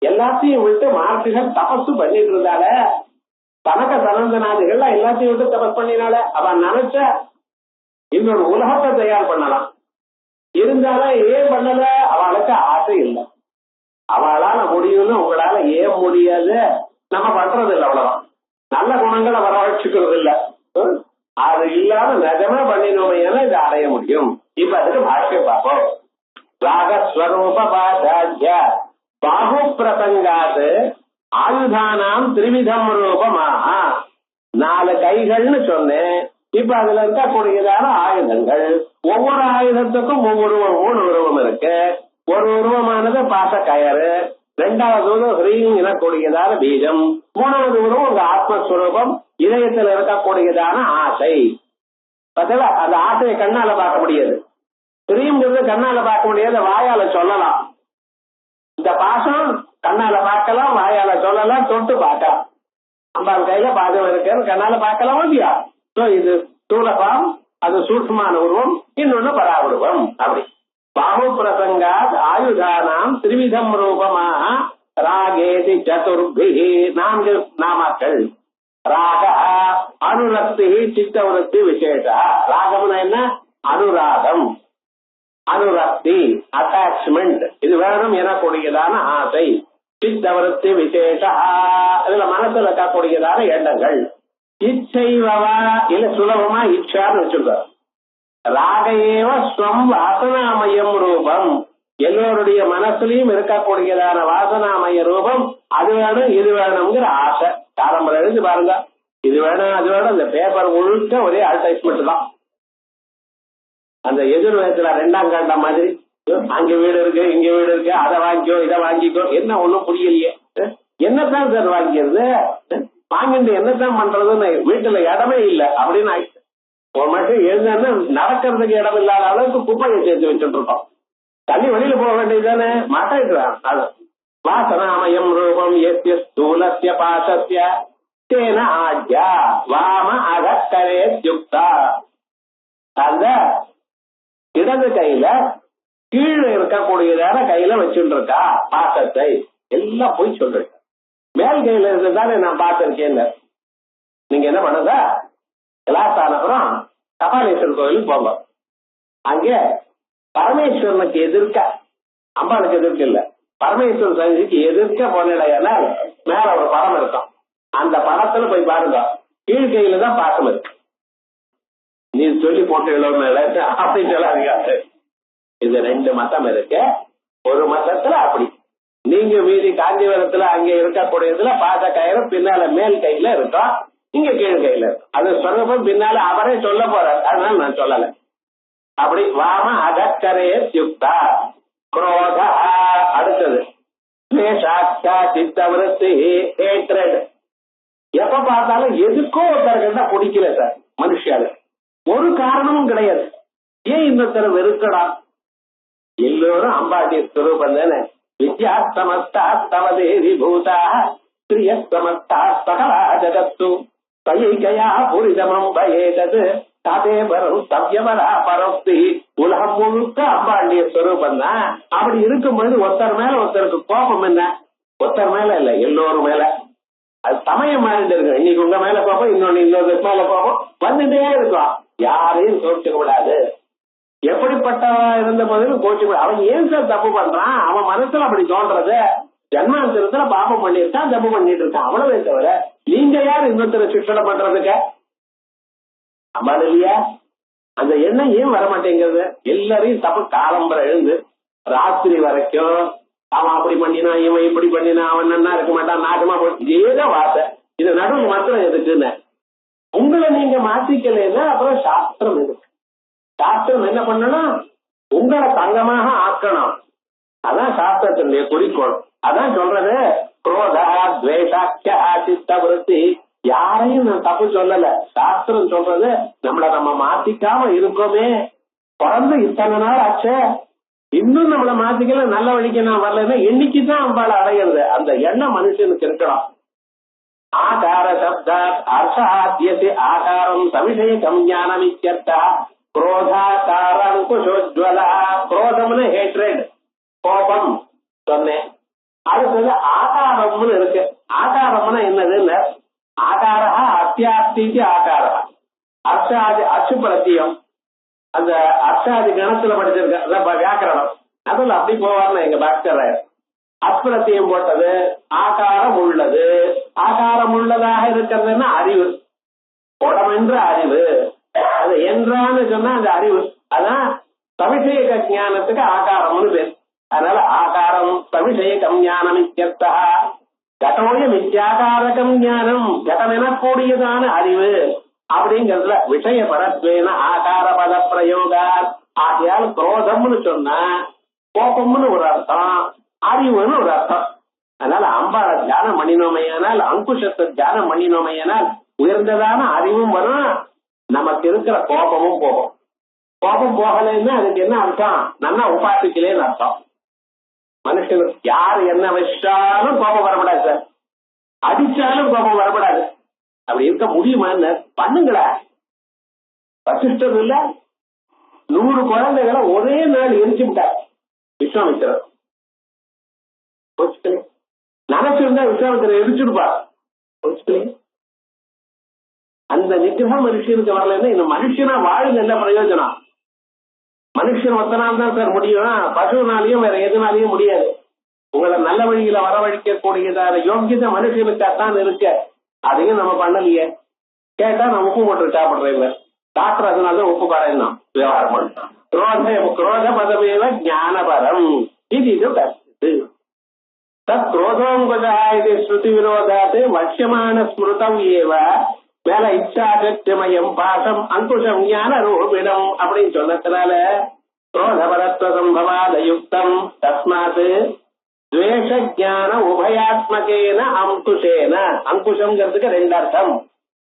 எல்லாத்தையும் விட்டு மகர்ஷிகள் தபசு பண்ணிட்டு இருந்தால, தனக்க தனந்தனாதிகள் எல்லாத்தையும் விட்டு தபஸ் பண்ணினால, அவன் நினைச்ச இன்னொரு உலகத்தை தயார் பண்ணலாம். இருந்தாலும் ஏன் பண்ணல, அவளுக்கு ஆசை இல்லை. அவளால முடியும்னு உங்களால ஏன் முடியாது, நம்ம பண்றது இல்லை, அவ்வளவுதான். நல்ல குணங்களை வரவழைச்சுக்கிறது இல்ல. அது இல்லாம நிஜமா பண்ணினோமே இதை அடைய முடியும். இப்ப அதுக்கு பாஷ்யம் பார்ப்போம். ராகஸ்வரூபாச்சாரிய பாகு பிரசங்காது ஆயுதானாம் திரிவிதம் ரூபமாக. 4 கைகள்னு சொன்னேன். இப்ப அதுல இருக்கக்கூடியதான ஆயுதங்கள், ஒவ்வொரு ஆயுதத்துக்கும் ஒவ்வொரு உருவம் இருக்கு. ஒரு உருவமானது பாச கயறு, 2வது உருவம் ஹ்ரீம் எனக்கூடியதான பீஜம், 3வது உருவம் உங்க ஆத்மஸ்வரூபம், இதயத்தில் இருக்கக்கூடியதான ஆசை. பார்த்தா அந்த ஆசையை கண்ணால பார்க்க முடியாது. ஹ்ரீம்ங்கிறது கண்ணால பார்க்க முடியாது, வாயால சொல்லலாம். இந்த பாசம் கண்ணால பார்க்கலாம், வாயால சொல்லலாம், தொட்டு பார்க்கலாம். அம்பாள் கையில பாதம் இருக்குன்னு கண்ணால பார்க்கலாம் இல்லையா. இது ஸ்தூலபாம், அது சூட்சமான உருவம், இன்னொன்னு பராவுருவம். அப்படி பாகு பிரசங்காத் ஆயுதானாம் திரிவிதம் ரூபமாக ராகேதி சதுர்பிஹி 4 நாமாக்கள். ராக அனுரக்தி சித்தவருத்தி விசேஷ. ராகம்னா என்ன? அனுராகம், அனுரக்தி, அட்டாச்மெண்ட், இது வேணும் எனக்கூடியதான ஆசை. சித்தவருத்தி விசேஷ, இதுல மனசுல இருக்கக்கூடியதான எண்ணங்கள். இச்சைவா இல்ல சுலபமா இச்சான்னு வச்சுக்கோ. ராகையேவ ஸ்வம் வாசனாமயம் ரூபம், எல்லோருடைய மனசுலயும் இருக்கக்கூடியதான வாசனாமய ரூபம். அது வேணும் இது வேணுங்கிற ஆசை. காலம்பரம் எழுந்து பாருங்க, இது வேணும் அது வேணும். அந்த பேப்பர் முழுக்க ஒரே அட்வர்டைஸ்மெண்ட் தான். அந்த எதிர்வயசுல 2ஆம் காண்டம் மாதிரி, அங்க வீடு இருக்கு இங்க வீடு இருக்கு, அதை வாங்கிக்கோ இதை வாங்கிக்கோ. என்ன ஒண்ணும் புரியலையே, என்னத்தான் சார் வாங்கிக்கிறது, வாங்கிட்டு என்னத்தான் பண்றதுன்னு, வீட்டுல இடமே இல்லை அப்படின்னு ஆயிடுச்சு. ஒரு மட்டும் எழுந்தா நடக்கிறதுக்கு இடம் இல்லாத அளவுக்கு குப்பையை சேர்த்து வச்சுட்டு இருக்கோம். தண்ணி வெளியில போக வேண்டியதுதானே, மாட்டாயிட்டுறான். அது வாசனாமயம் ரூபம் எஸ்ய ஸ்தூலஸ்ய பாசஸ்ய தேன ஆஜ்யா வாம அகக்கரே யுக்தா. அந்த இடது கையில கீழே இருக்கக்கூடியதான கையில வச்சுட்டு இருக்கா பாசத்தை. எல்லாம் போய் சொல்றேன். மேல் கையில இருந்ததானே நான் பார்த்திருக்கேன். நீங்க என்ன பண்ணுதா, கிளாஸ் ஆனப்புறம் கபாலீஸ்வரர் கோயிலுக்கு போங்க. அங்க பரமேஸ்வரனுக்கு எதிர்க்க, அம்பாளுக்கு எதிர்க்க இல்ல, பரமேஸ்வரன் சன்னிதிக்கு எதிர்க்க போனேன்னா மேல ஒரு படம் இருக்கும். அந்த படத்துல போய் பாருங்க, கீழ்கையில தான் பாசம் இருக்கு. நீ சொல்லி போட்டு அப்படின்னு சொல்லாதீங்க. இது 2 மதம் இருக்கு. ஒரு மதத்துல அப்படி, நீங்க மீதி காஞ்சிபுரத்துல அங்க இருக்கக்கூடியதுல பாச கயிறு பின்னால மேல் கையில இருக்கும், இங்க கீழ் கையில இருக்கும். அது சொன்னப்ப பின்னால அவரே சொல்ல போறார், அதனால நான் சொல்லல. அப்படி வாம அகக்கரே யுக்தா. குரோத அடுத்தது சித்தவருத்தி ஹேட்ரட். எப்ப பார்த்தாலும் எதுக்கோ ஒருத்தர்கிட்ட பிடிக்கல சார் மனுஷால, ஒரு காரணமும் கிடையாது. ஏன் இன்னொருத்தர வெறுக்கடா? எல்லோரும் அம்பாட்டி ஸ்வரூபம் தானே. வித்யா சமஸ்தா தவதேவி பூதா ஸ்ரீய சமஸ்தா சகலா ஜகத்து கையா பூரிதமம் பயேதது தாதேபரம் சவ்யவரா பரோக்தி. உலகம் முழுக்க அம்பாண்டிய ஸ்வரூபம் தான். அப்படி இருக்கும்பொழுது ஒருத்தர் மேல ஒருத்தருக்கு கோபம் என்ன? ஒருத்தர் மேல இல்ல, எல்லோரும் மேல. அது சமயம் மாறிட்டு இருக்கு. இன்னைக்கு உங்க மேல கோபம், இன்னொரு மேல கோபம் வந்துட்டே இருக்கும். யாரையும் கோச்சிக்க கூடாது. எப்படிப்பட்டவா இருந்த போதிலும் கோச்சிக்க. அவன் ஏன் சார் தப்பு பண்றான்? அவன் மனசுல அப்படி தோன்றது. ஜன்மாந்தரத்துல பாப்பம் பண்ணிருக்கான், தப்பு பண்ணிட்டு இருக்கான், அவ்வளவே தவிர நீங்க யார் இன்னொருத்தர சிக்ஷனை பண்றதுக்கு? அம்பாள் இல்லையா? அந்த எண்ணம் ஏன் வரமாட்டேங்கிறது? எல்லாரையும் தப்பு காலம்பரை எழுந்து ராத்திரி வரைக்கும் அவன் அப்படி பண்ணினா இவன் இப்படி பண்ணினா அவன் நன்னா இருக்க மாட்டான், நாகமா போய் இதேதான் வார்த்தை. இது நடுவு மாத்திரம் எதுக்குன்னு உங்களை நீங்க மாத்திக்கலைன்னா அப்புறம் சாஸ்திரம் இருக்கு. சாஸ்திரம் என்ன பண்ணணும்? உங்களை தங்கமாக ஆக்கணும். அதான் சாஸ்திரத்தினுடைய குறிக்கோள். அதான் சொல்றது குரோதா துவேஷாக்கிய சித்தவருத்தி. யாரையும் நான் தப்பு சொல்லல. சாஸ்திரம் சொல்றது நம்ம மாத்திக்காம இருக்கோமே, பிறந்து இத்தனை நாள் ஆச்சே, இன்னும் நம்மள மாத்திக்கல, நல்ல வழிக்கு நான் வரலன்னா என்னைக்குதான் அம்பாளை அடையிறது? அந்த எண்ணம் மனுஷனுக்கு இருக்கணும். ஆகார சப்தா அர்த்தாத்யசி ஆகாரம் சவிஷேகம் ஞானம் இத்யர்த்தா. குரோதாகாரம் குஷோஜ்வலா. குரோதம்னு ஹேட்ரேட், கோபம் சொன்னேன். அடுத்தது ஆகாரம்னு இருக்கு. ஆகாரம்னா என்னதுன்னு, ஆகாரா அத்தியாஸ்தி ஆகாரா. அர்த்தாதி அச்சு பிரத்தியம், அந்த அர்த்தாதி கணத்துல படிச்சிருக்க வியாக்கரணம், அதுல அப்படி போவார்னு எங்க டாக்டர். அஸ்பிரத்தியம் போட்டது ஆகாரம் உள்ளது. ஆகாரம் உள்ளதாக இருக்கிறதுன்னா அறிவு, உடமென்ற அறிவு. அது என்றான்னு சொன்னா அந்த அறிவு. அதான் சவிஷேக ஞானத்துக்கு ஆகாரம்னு பேர். அதனால ஆகாரம் சவிஷேகம் ஞானம் இத்யர்த்தா. கடோய மித்யாகாரகம் ஞானம், கடம் எனக்கூடியதான அறிவு அப்படிங்கிறதுல விஷய பரத்வேன ஆகார பத பிரயோகா. ஆகையால் குரோதம்னு சொன்னா கோபம்னு ஒரு அர்த்தம், அறிவுன்னு ஒரு அர்த்தம். அதனால அம்பாளை தியானம் பண்ணினோமையானால், அங்குஷத்தை தியானம் பண்ணினோமையானால் உயர்ந்ததான அறிவும் வரும், நமக்கு இருக்கிற கோபமும் போகும். கோபம் போகலைன்னா அதுக்கு என்ன அர்த்தம்? நல்லா உபாசிக்கலேன்னு அர்த்தம். மனுஷனுக்கு யாரு என்ன வச்சாலும் கோபம் வரப்படாது சார், அடிச்சாலும் கோபம் வரப்படாது. அப்படி இருக்க முடியுமா? பண்ணுங்கள. வசிஷ்டர் இல்ல 100 குழந்தைகளை ஒரே நாள் எரிச்சு விட்டார் விஸ்வாமித்திரர். நினைச்சிருந்தா விஸ்வாமித்திரர் எரிச்சிருப்பா. அந்த நிகிரகம் மனுஷனுக்கு வரலன்னா இந்த மனுஷனா வாழ்ந்து என்ன பிரயோஜனம்? மனுஷன் ஒத்தனால் தான் சார் முடியும், பசுனாலையும் வேற எதுனாலையும் முடியாது. உங்களை நல்ல வழியில வரவழைக்க கூடியதான யோகியதை மனுஷனுக்காத்தான் இருக்க. அதையும் நம்ம பண்ணலையே. கேட்டா நான் உப்பு போட்டு சாப்பிடுறேன் டாக்டர், அதனாலதான் உப்பு காரம் விவகாரம் பண்ணான். குரோத பதமேவ ஞானபரம் இது கஷ்டு தத் குரோதோங்கதா இது ஸ்ருதி விரோதாத் வட்சியமான ஸ்மிருதம் ஏவ மேல இச்சாசக்திமயம் பாசம் அங்குஷம் ஞான ரூபிடம் அப்படின்னு சொன்னதுனால குரோதபரத்வ சம்பவாத யுக்தம் தஸ்மாத் துவேஷ ஞான உபயாத்மகேன அங்குஷேன. அங்குஷம்ங்கிறதுக்கு ரெண்டு அர்த்தம்.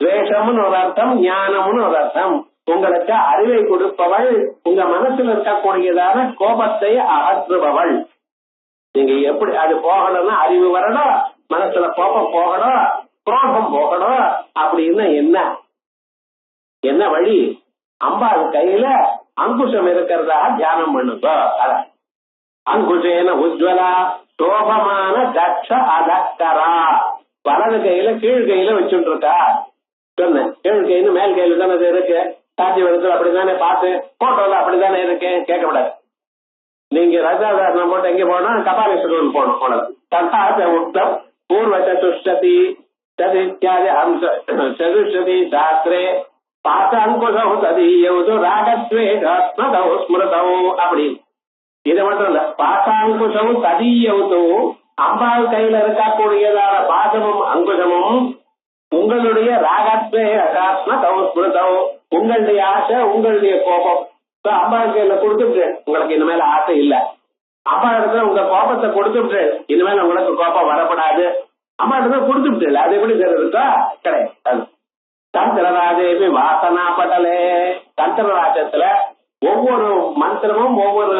துவேஷம்னு ஒரு அர்த்தம், ஞானம்னு ஒரு அர்த்தம். உங்களுக்கு அறிவை கொடுப்பவள், உங்க மனசுல இருக்கக்கூடியதான கோபத்தை அகற்றுபவள். நீங்க எப்படி அது போகணும்னா அறிவு வரணும், மனசுல கோபம் போகணும், குரோபம் போகணும். அப்படின்னு என்ன வழி? அம்பாள் கையில அங்குஷம் இருக்கிறதாக தியானம் பண்ணுங்க. அங்குஷேன உஜ்வலா சோபமான தட்ச அதக்கரா. வலது கையில கீழ் கையில வச்சுட்டு இருக்கா. சொன்னேன் கீழ் கையில மேல் கையில தானே இருக்கு. காட்சி வருது அப்படித்தானே பார்த்து போட்டோல அப்படித்தானே இருக்கு. கேட்கக்கூடாது. நீங்க ரஜாதாரணம் போட்டு எங்க போனோம்? கபாலீஸ்வரன் போனோம். போனது உத்தம் பூர்வ சதுஷ்டி சதித்யாதி அம்ச சதுஷ்டி சாஸ்திரே பாச அங்குஷௌ ததீயௌ ராகத்வேஷாத்மதௌ ஸ்மிருதௌ அப்படி. இது மட்டும் இல்ல, பாசாங்குஷௌ ததீயௌ அம்பாள் கையில இருக்கக்கூடியதான பாசமும் அங்குஷமும் உங்களுடைய ராகத்வேஷாத்மதௌ ஸ்மிருதௌ உங்களுடைய ஆசை, உங்களுடைய கோபம் அம்பாள் கையில கொடுத்துட்டு உங்களுக்கு இனிமேல ஆசை இல்ல. அம்மா இடத்துல உங்க கோபத்தை கொடுத்துட்டு இனிமேல் உங்களுக்கு கோபம் வரப்படாது. அம்மா இடத்துல கொடுத்துட்டு இல்ல. அது எப்படி இருக்கா? கிடையாது. தந்திரராஜேபி வாசனா படலே. தந்திரராஜத்துல ஒவ்வொரு மந்திரமும் ஒவ்வொரு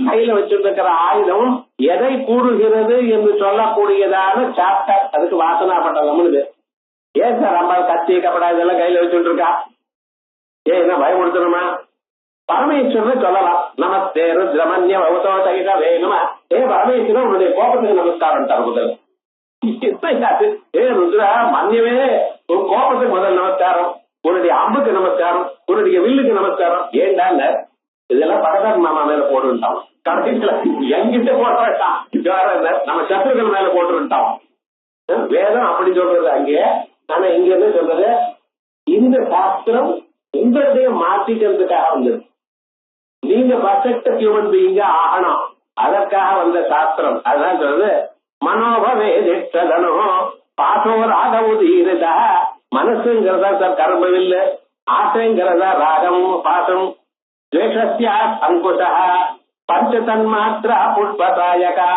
கையில வச்சிருக்கிற ஆயுதமும் எதை கூறுகிறது என்று சொல்லக்கூடியதான சாப்டர். அதுக்கு வாசனா பட்டலம்னு. ஏன் சார் அம்பாள் கத்தி கப்படா இதெல்லாம் கையில வச்சுட்டு இருக்கா? என்ன பயமுடுத்தணுமா? பரமேஸ்வரன் சொல்லலாம். நமஸ்தே ருத்ரமன்ய பவதோ தைஷ வேணுமா. பரமேஸ்வரன் உன்னுடைய கோபத்துக்கு நமஸ்காரம் தர முதல். ருத்ரா மன்யவே உன் கோபத்துக்கு முதல் நமஸ்காரம், உன்னுடைய அம்புக்கு நமஸ்காரம், உன்னுடைய வில்லுக்கு நமஸ்காரம். ஏன்டா இதெல்லாம் பகவான் மாமா மேல போட்டுட்டான். கடைசியில எங்கிட்ட போட்டான் நம்ம சத்துருக்கள் மேல போட்டுட்டான். வேதம் அப்படி சொல்றது அங்கே. ஆனா இங்க என்ன சொல்றது? இந்த சாஸ்திரம் உங்களுடைய மாற்றிக்கிறதுக்காக வந்தது. நீங்க பர்ஃபெக்ட் ஹியூமன் பீயிங்கா ஆகணும், அதற்காக வந்த சாஸ்திரம். அதான் சொல்றது மனோபவேதனோ பாசோராக உதீரதா. மனசுங்கிறதா சார் கர்மவில்லை, ஆசைங்கிறதா ராகம் பாசம். துவேஷஸ்யா அங்குஷா பஞ்ச தன்மாத்திரா புஷ்பதாயகா.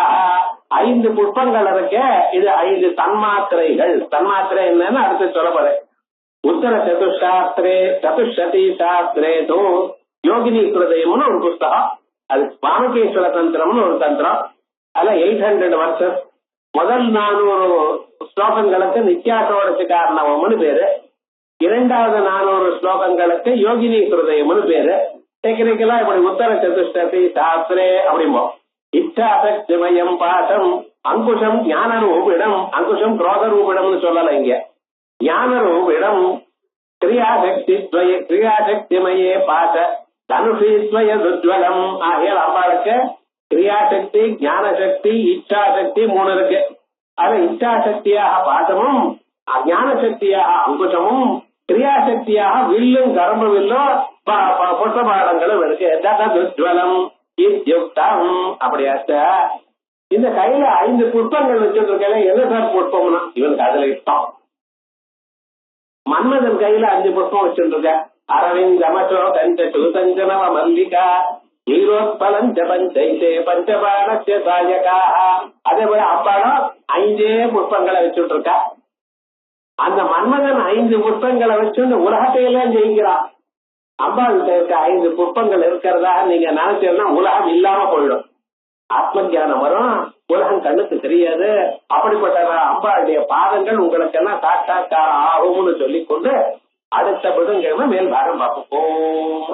5 புஷ்பங்கள் இருக்க. இது 5 தன்மாத்திரைகள். தன்மாத்திரை என்னன்னு அடுத்து சொல்ல போறேன். உத்தர சதுசாஸ்திரே சதுஷதி சாஸ்திரே தோ யோகினி ஹிருதயம்னு ஒரு புஸ்தகம். அது வாமகேஸ்வர தந்திரம்னு ஒரு தந்திரம். அதுல 800 வருஷம் முதல் 400 ஸ்லோகங்களுக்கு நித்யாசோடசி காரணம்னு பேரு. இரண்டாவது 400 ஸ்லோகங்களுக்கு யோகினி ஹிருதயம்னு பேரு. டெக்னிக்கலா இப்படி உத்தர சதுஷ்டி சாஸ்திரே அப்படிம்போம். இச்சாசக்திமயம் பாசம் அங்குஷம் ஞான ரூபிடம். அங்குஷம் குரோத ரூபிடம்னு சொல்லல இங்க. ஞான ரூபிடம் கிரியாசக்திமயே பாச தனுஷீஸ்வய துஜ்வலம். ஆகிய அம்பாளுக்கு கிரியாசக்தி, ஞானசக்தி, இச்சாசக்தி 3 இருக்கு. அது இச்சாசக்தியாக பாசமும், ஞான சக்தியாக அங்குஷமும், கிரியாசக்தியாக வில்லும் கரும்பு வில்லும் புஷ்பபாடங்களும் இருக்கு. துஜ்வலம் இத்யுக்தம். அப்படியாச்ச இந்த கையில 5 புஷ்பங்கள் வச்சிருக்கல. என்ன சார் புஷ்பம்னா இவனுக்கு அதுல இஷ்டம். மன்மதன் கையில 5 புஷ்பம் வச்சிருக்க. அரவிந்தமசோ கஞ்சு சஞ்சனவ மல்லிகா நீரோத்பலஞ்ச பஞ்சைதே பஞ்சபாணஸ்ய சாயகா. அதே போல அம்பாளும் 5 புஷ்பங்களை வச்சுட்டு இருக்கா. அந்த மன்மதன் 5 புஷ்பங்களை வச்சுட்டு உலகத்தையெல்லாம் ஜெயிக்கிறான். அம்பாள் இருக்க 5 புஷ்பங்கள் இருக்கிறதா நீங்க நினைச்சீங்கன்னா உலகம் இல்லாம போயிடும். ஆத்ம ஞானம் வரும், உலகம் கண்ணுக்கு தெரியாது. அப்படிப்பட்ட அம்பாளுடைய பாதங்கள் உங்களுக்கு எல்லாம் சாட்சாத்காரம் ஆகும்னு சொல்லிக்கொண்டு அடுத்த புதன்கிழமை மேல் பாகம் பார்ப்போம்.